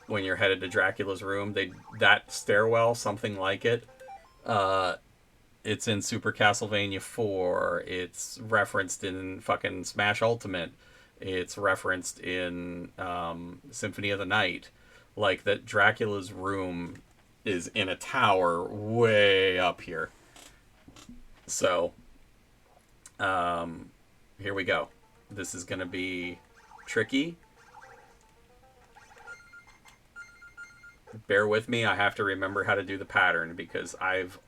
when you're headed to Dracula's room. That stairwell, something like it. It's in Super Castlevania 4. It's referenced in fucking Smash Ultimate. It's referenced in Symphony of the Night. Like that Dracula's room is in a tower way up here. So, here we go. This is going to be tricky. Bear with me. I have to remember how to do the pattern because I've...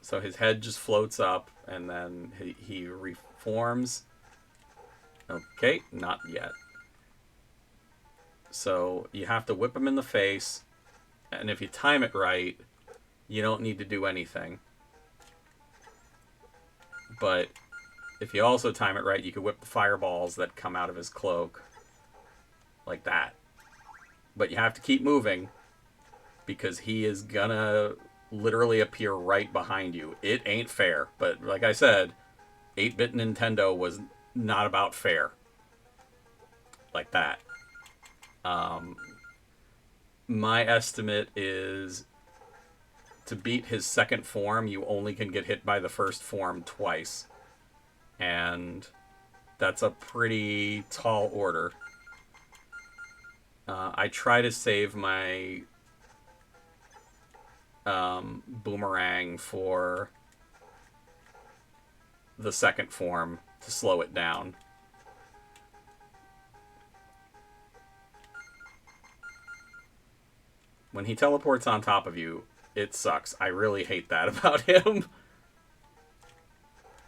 So his head just floats up and then he reforms. Okay, not yet. So you have to whip him in the face. And if you time it right, you don't need to do anything. But if you also time it right, you can whip the fireballs that come out of his cloak. Like that. But you have to keep moving because he is gonna literally appear right behind you. It ain't fair. But like I said, 8-bit Nintendo was not about fair. Like that. My estimate is to beat his second form, you only can get hit by the first form twice. And that's a pretty tall order. I try to save my boomerang for the second form to slow it down. When he teleports on top of you, it sucks. I really hate that about him.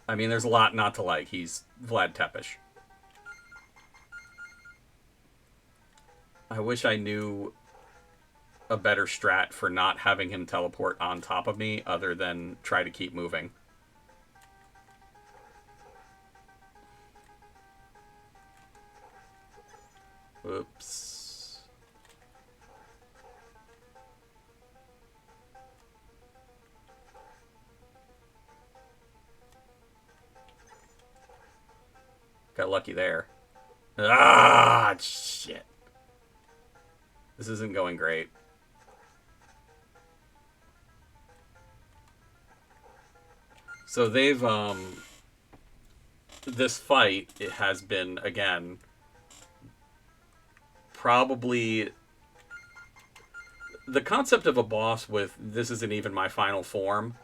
I mean, there's a lot not to like. He's Vlad Tepes. I wish I knew a better strat for not having him teleport on top of me other than try to keep moving. Oops. Got lucky there. Ah, shit. This isn't going great. So they've, this fight, it has been, again, probably the concept of a boss with this isn't even my final form.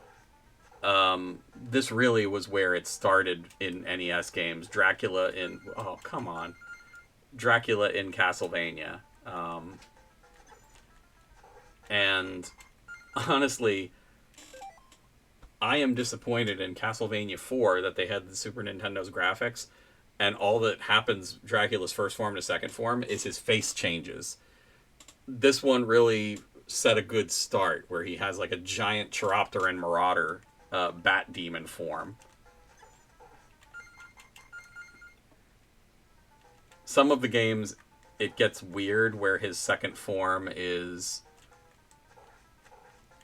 This really was where it started in NES games. Dracula in... Oh, come on. Dracula in Castlevania. And honestly, I am disappointed in Castlevania 4 that they had the Super Nintendo's graphics, and all that happens Dracula's first form to second form is his face changes. This one really set a good start, where he has like a giant Chiropteran Marauder bat demon form. Some of the games, it gets weird where his second form is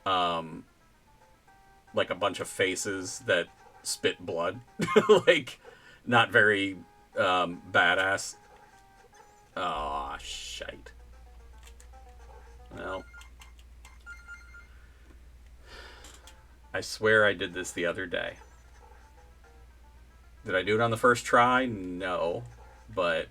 like a bunch of faces that spit blood. Like, not very badass. Aw, shite. Well, I swear I did this the other day. Did I do it on the first try? No. But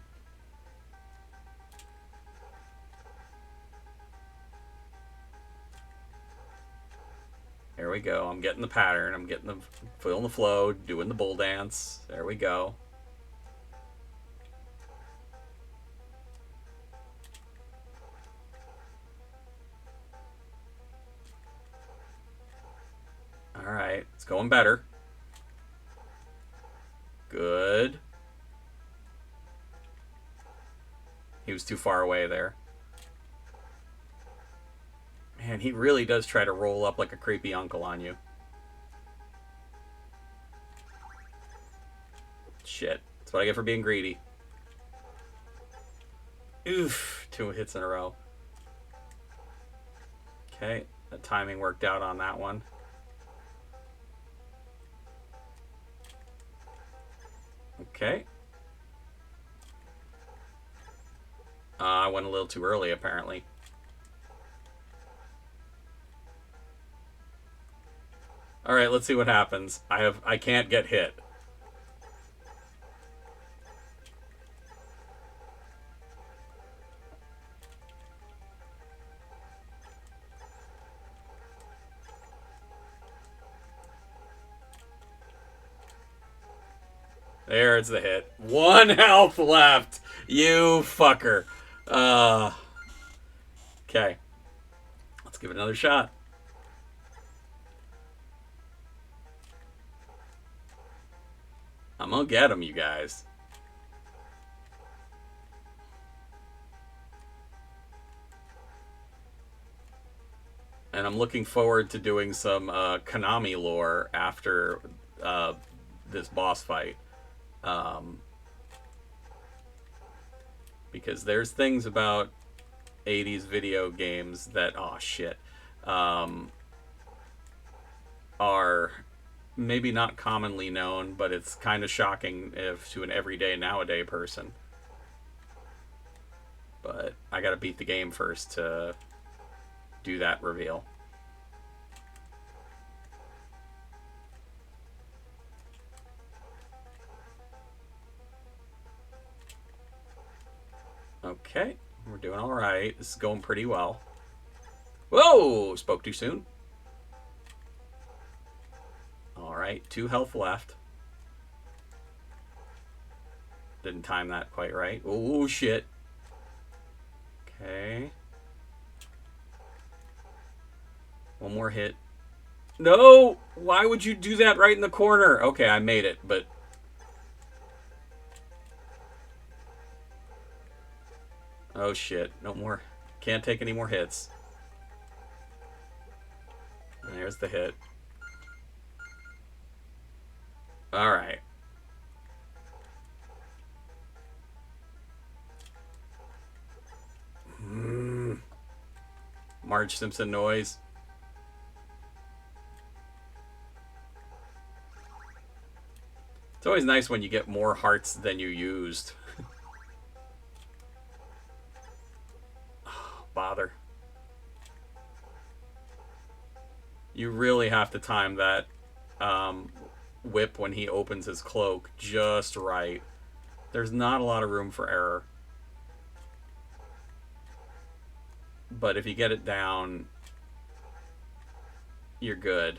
there we go. I'm getting the pattern. I'm getting the feeling the flow, doing the bull dance. There we go. All right, it's going better. Good. He was too far away there. Man, he really does try to roll up like a creepy uncle on you. Shit. That's what I get for being greedy. Oof. 2 hits in a row. Okay. The timing worked out on that one. Okay. I went a little too early, apparently. All right, let's see what happens. I can't get hit. There's the hit. 1 health left. You fucker. Okay. Let's give it another shot. I'm gonna get him, you guys. And I'm looking forward to doing some Konami lore after this boss fight. Because there's things about 80s video games that, oh shit, are maybe not commonly known, but it's kind of shocking if to an everyday nowadays person. But I gotta beat the game first to do that reveal. Okay, we're doing all right. This is going pretty well. Whoa! Spoke too soon. All right, 2 health left. Didn't time that quite right. Oh, shit. Okay. 1 more hit. No! Why would you do that right in the corner? Okay, I made it, but... Oh, shit. No more. Can't take any more hits. And there's the hit. Alright. Marge Simpson noise. It's always nice when you get more hearts than you used. Oh, bother. You really have to time that whip when he opens his cloak just right. There's not a lot of room for error. But if you get it down, you're good.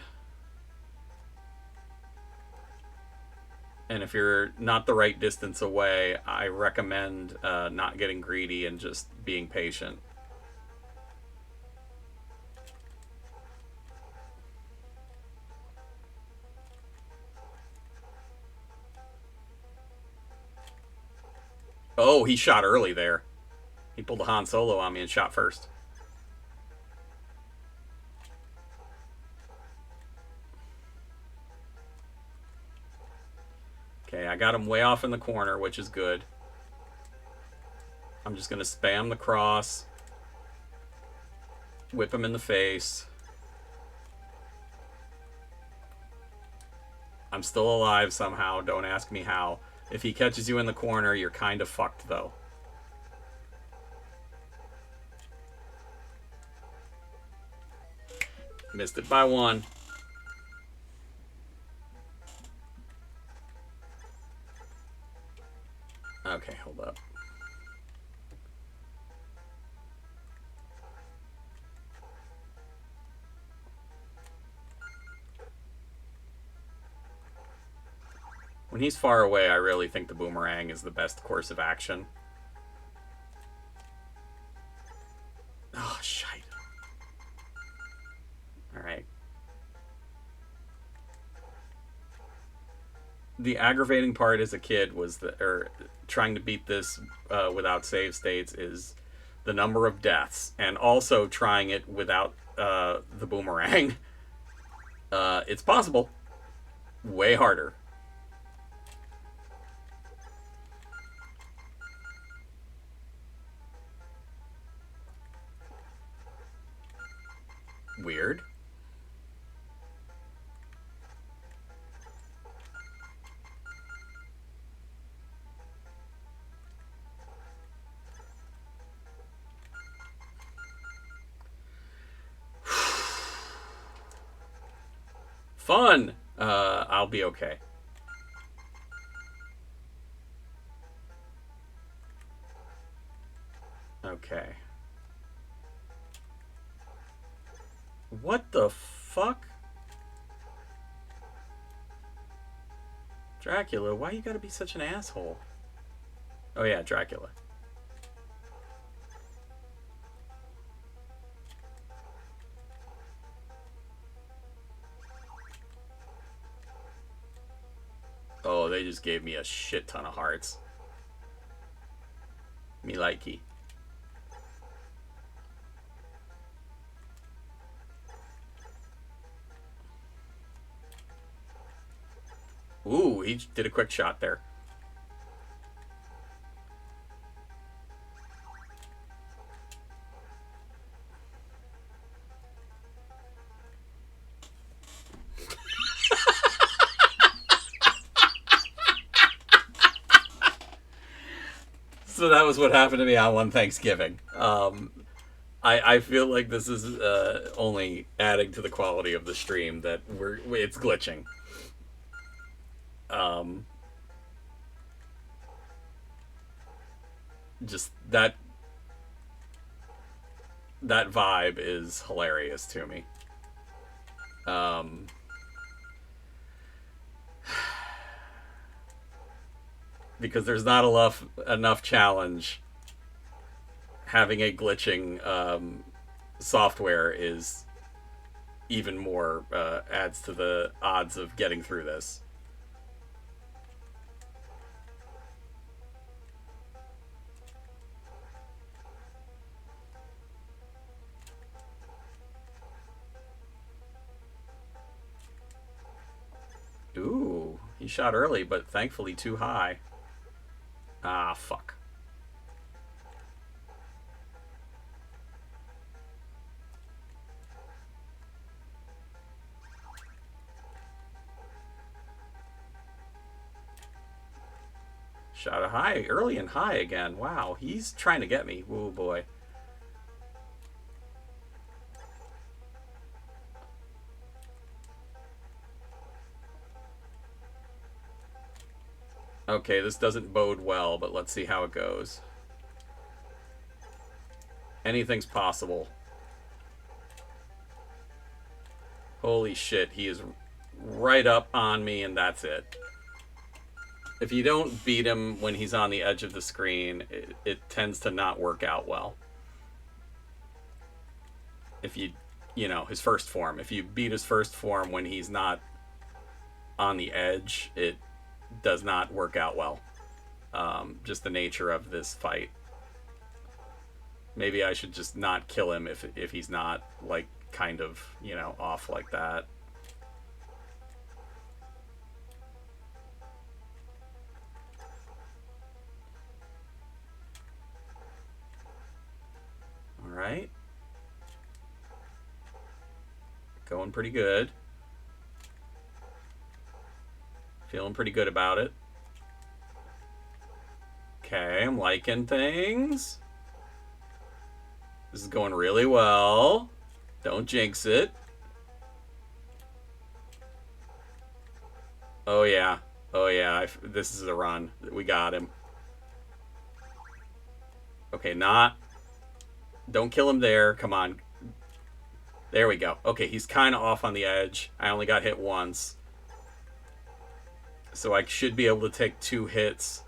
And if you're not the right distance away, I recommend not getting greedy and just being patient. Oh, he shot early there. He pulled a Han Solo on me and shot first. I got him way off in the corner, which is good. I'm just going to spam the cross. Whip him in the face. I'm still alive somehow. Don't ask me how. If he catches you in the corner, you're kind of fucked, though. Missed it by one. Okay, hold up. When he's far away, I really think the boomerang is the best course of action. Oh, shite. Alright. The aggravating part as a kid was trying to beat this without save states is the number of deaths, and also trying it without the boomerang. It's possible. Way harder. Weird. Fun! I'll be okay. Okay. What the fuck? Dracula, why you gotta be such an asshole? Oh yeah, Dracula. Oh, they just gave me a shit ton of hearts. Me likey. Ooh, he did a quick shot there. So that was what happened to me on one Thanksgiving. I feel like this is only adding to the quality of the stream that it's glitching. Just that vibe is hilarious to me. Because there's not enough challenge. Having a glitching software is even more adds to the odds of getting through this. Ooh, he shot early, but thankfully too high. Ah, fuck. Shot a high, early and high again. Wow, he's trying to get me. Woo boy. Okay, this doesn't bode well, but let's see how it goes. Anything's possible. Holy shit, he is right up on me, and that's it. If you don't beat him when he's on the edge of the screen, it tends to not work out well. If you know, his first form. If you beat his first form when he's not on the edge, it does not work out well. Just the nature of this fight. Maybe I should just not kill him if he's not, like, kind of, you know, off like that. Going pretty good. Feeling pretty good about it. Okay, I'm liking things. This is going really well. Don't jinx it. Oh, yeah. Oh, yeah. This is a run. We got him. Okay, not... Don't kill him there. Come on. There we go. Okay, he's kind of off on the edge. I only got hit once. So I should be able to take 2 hits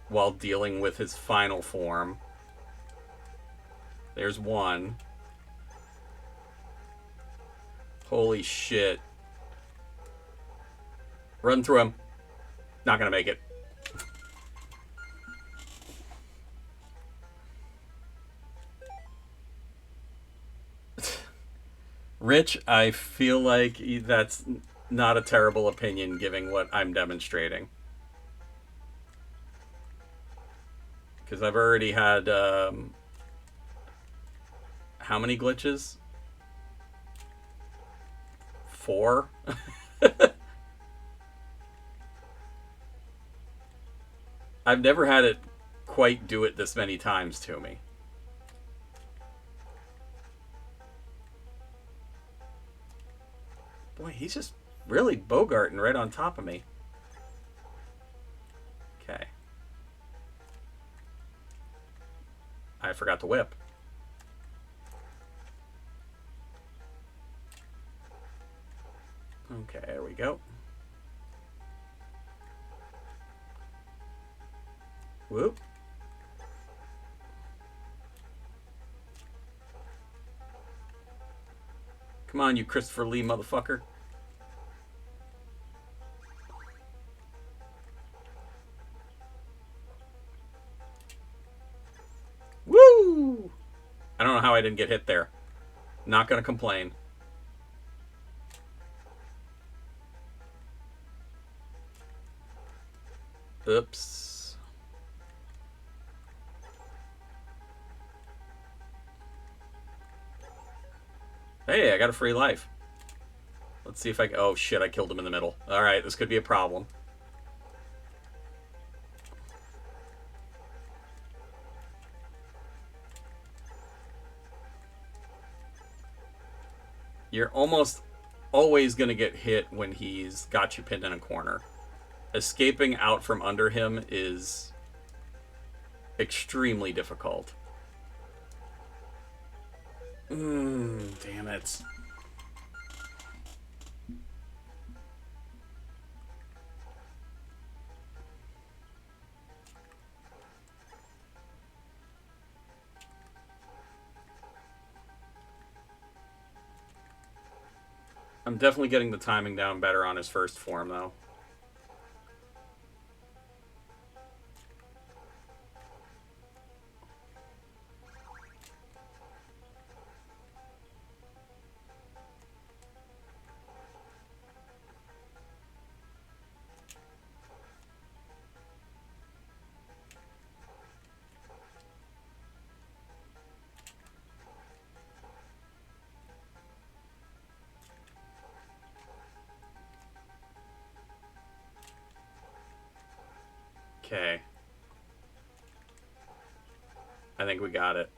while dealing with his final form. There's 1. Holy shit. Run through him. Not gonna make it. Rich, I feel like that's not a terrible opinion given what I'm demonstrating. Because I've already had... how many glitches? 4? I've never had it quite do it this many times to me. Boy, he's just really bogarting right on top of me. Okay. I forgot to whip. Okay, there we go. Whoop. Come on, you Christopher Lee motherfucker. Woo! I don't know how I didn't get hit there. Not gonna complain. Oops. Hey, I got a free life. Let's see if I... Oh, shit, I killed him in the middle. Alright, this could be a problem. You're almost always going to get hit when he's got you pinned in a corner. Escaping out from under him is extremely difficult. Damn it. I'm definitely getting the timing down better on his first form, though. Okay. I think we got it.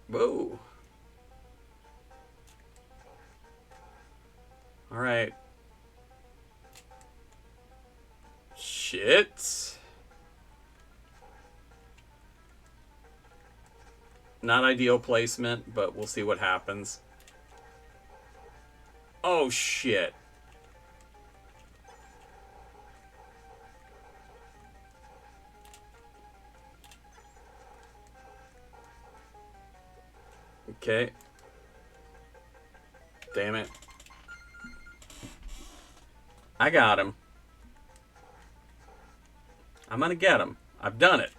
Whoa. Alright. Shit. Not ideal placement, but we'll see what happens. Oh, shit. Okay. Damn it. I got him. I'm gonna get him. I've done it.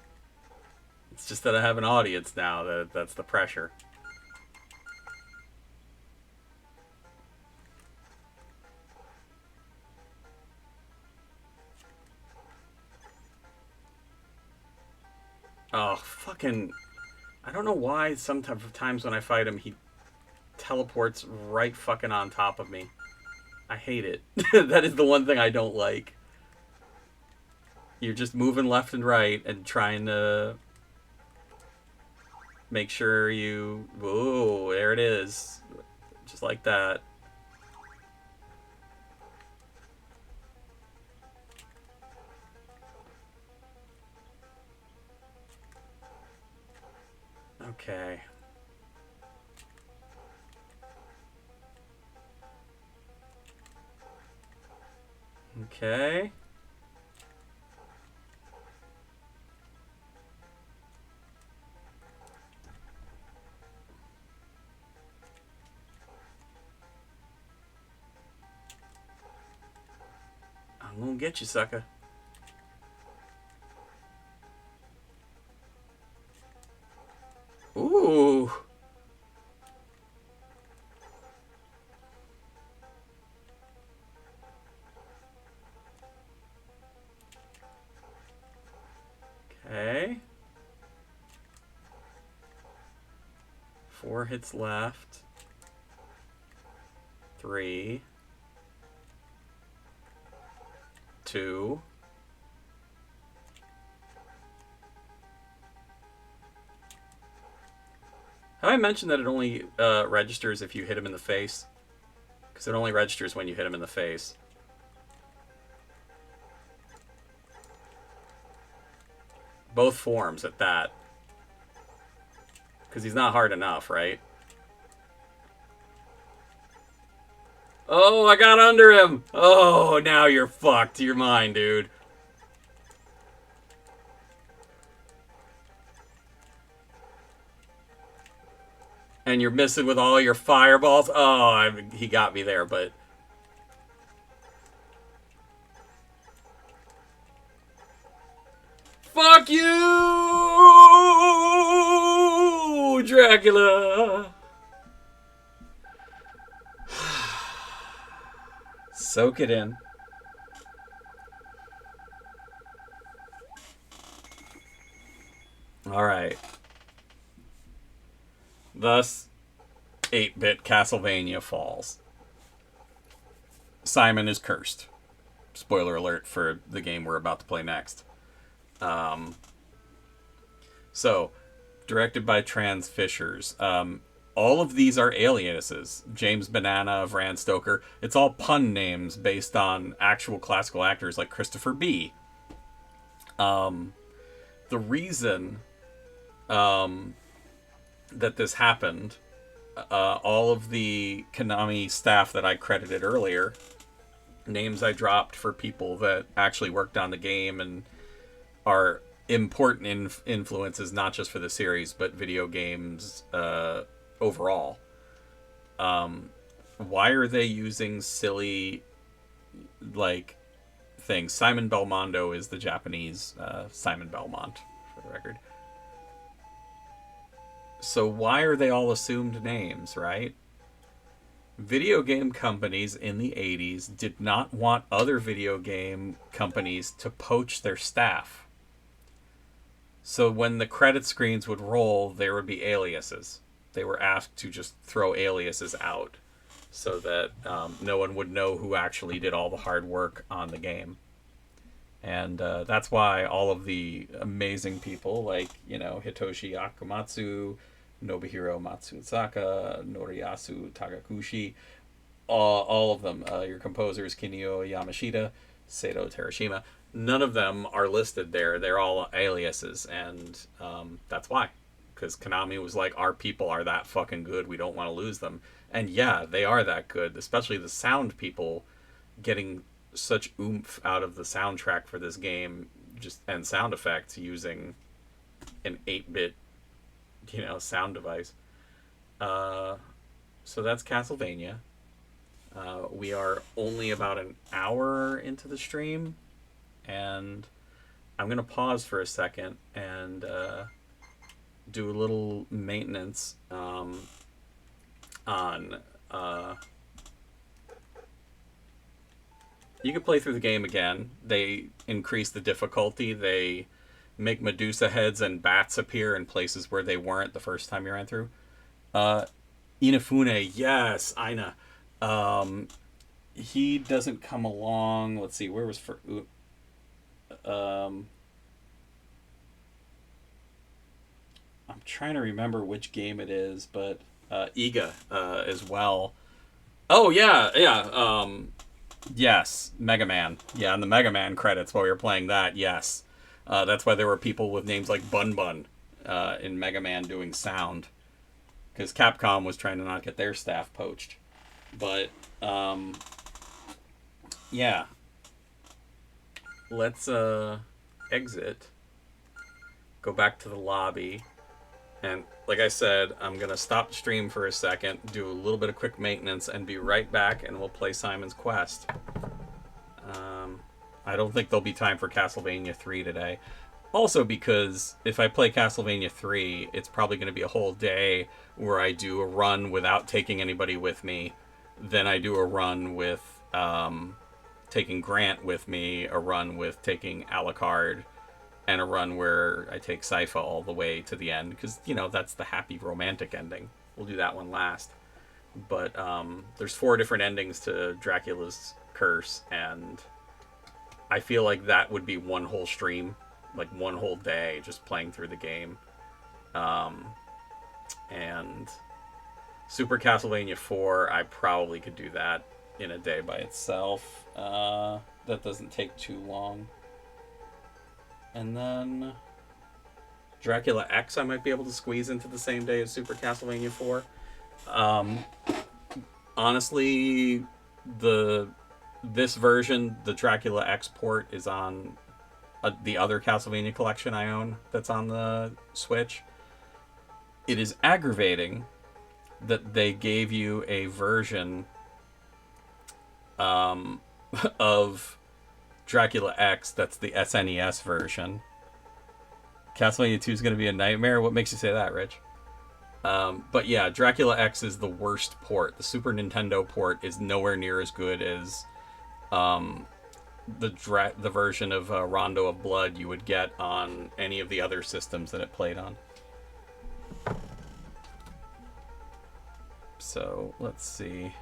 It's just that I have an audience now. That's the pressure. Oh, fucking... I don't know why sometimes when I fight him, he teleports right fucking on top of me. I hate it. That is the one thing I don't like. You're just moving left and right and trying to make sure you... Whoa, there it is. Just like that. Okay. Okay. I'm gonna get you, sucker. Ooh. Okay. 4 hits left. 3. 2. Have I mentioned that it only registers if you hit him in the face? Because it only registers when you hit him in the face. Both forms at that. Because he's not hard enough, right? Oh, I got under him! Oh, now you're fucked. You're mine, dude. And you're missing with all your fireballs. Oh, he got me there, but... Fuck you, Dracula! Soak it in. Alright. Thus, 8-bit Castlevania falls. Simon is cursed. Spoiler alert for the game we're about to play next. So, directed by Trans Fishers. All of these are aliases. James Banana, Bram Stoker. It's all pun names based on actual classical actors like Christopher B. The reason that this happened, all of the Konami staff that I credited earlier, names I dropped for people that actually worked on the game and are important influences, not just for the series, but video games overall. Why are they using silly, like, things? Simon Belmondo is the Japanese Simon Belmont, for the record. So why are they all assumed names, right? Video game companies in the 80s did not want other video game companies to poach their staff. So when the credit screens would roll, there would be aliases. They were asked to just throw aliases out so that no one would know who actually did all the hard work on the game. And that's why all of the amazing people like, Hitoshi Akamatsu, Nobuhiro Matsuzaka, Noriyasu Takakushi, all of them, your composers, Kinyo Yamashita, Seto Terashima, none of them are listed there. They're all aliases, and that's why. Because Konami was like, our people are that fucking good, we don't want to lose them. And yeah, they are that good, especially the sound people getting such oomph out of the soundtrack for this game, and sound effects using an 8-bit sound device. So that's Castlevania. We are only about an hour into the stream, and I'm gonna pause for a second and do a little maintenance on you can play through the game again. They increase the difficulty. They make Medusa heads and bats appear in places where they weren't the first time you ran through. Inafune, yes, Ina. He doesn't come along. Let's see, where was for um I'm trying to remember which game it is, but Iga as well. Oh yeah, yeah. Yes, Mega Man. Yeah, in the Mega Man credits while we were playing that, yes. That's why there were people with names like Bun Bun in Mega Man doing sound, because Capcom was trying to not get their staff poached. But yeah, let's exit, go back to the lobby, and like I said, I'm gonna stop the stream for a second, do a little bit of quick maintenance, and be right back, and we'll play Simon's Quest. I don't think there'll be time for Castlevania 3 today. Also because if I play Castlevania 3, it's probably going to be a whole day where I do a run without taking anybody with me. Then I do a run with taking Grant with me, a run with taking Alucard, and a run where I take Sypha all the way to the end. Because, you know, that's the happy romantic ending. We'll do that one last. But there's 4 different endings to Dracula's Curse, and I feel like that would be one whole stream, like one whole day just playing through the game. And Super Castlevania 4, I probably could do that in a day by itself. That doesn't take too long. And then Dracula X, I might be able to squeeze into the same day as Super Castlevania 4. Honestly, this version, the Dracula X port, is on the other Castlevania collection I own that's on the Switch. It is aggravating that they gave you a version of Dracula X that's the SNES version. Castlevania 2 is going to be a nightmare. What makes you say that, Rich? But yeah, Dracula X is the worst port. The Super Nintendo port is nowhere near as good as the version of Rondo of Blood you would get on any of the other systems that it played on. So let's see.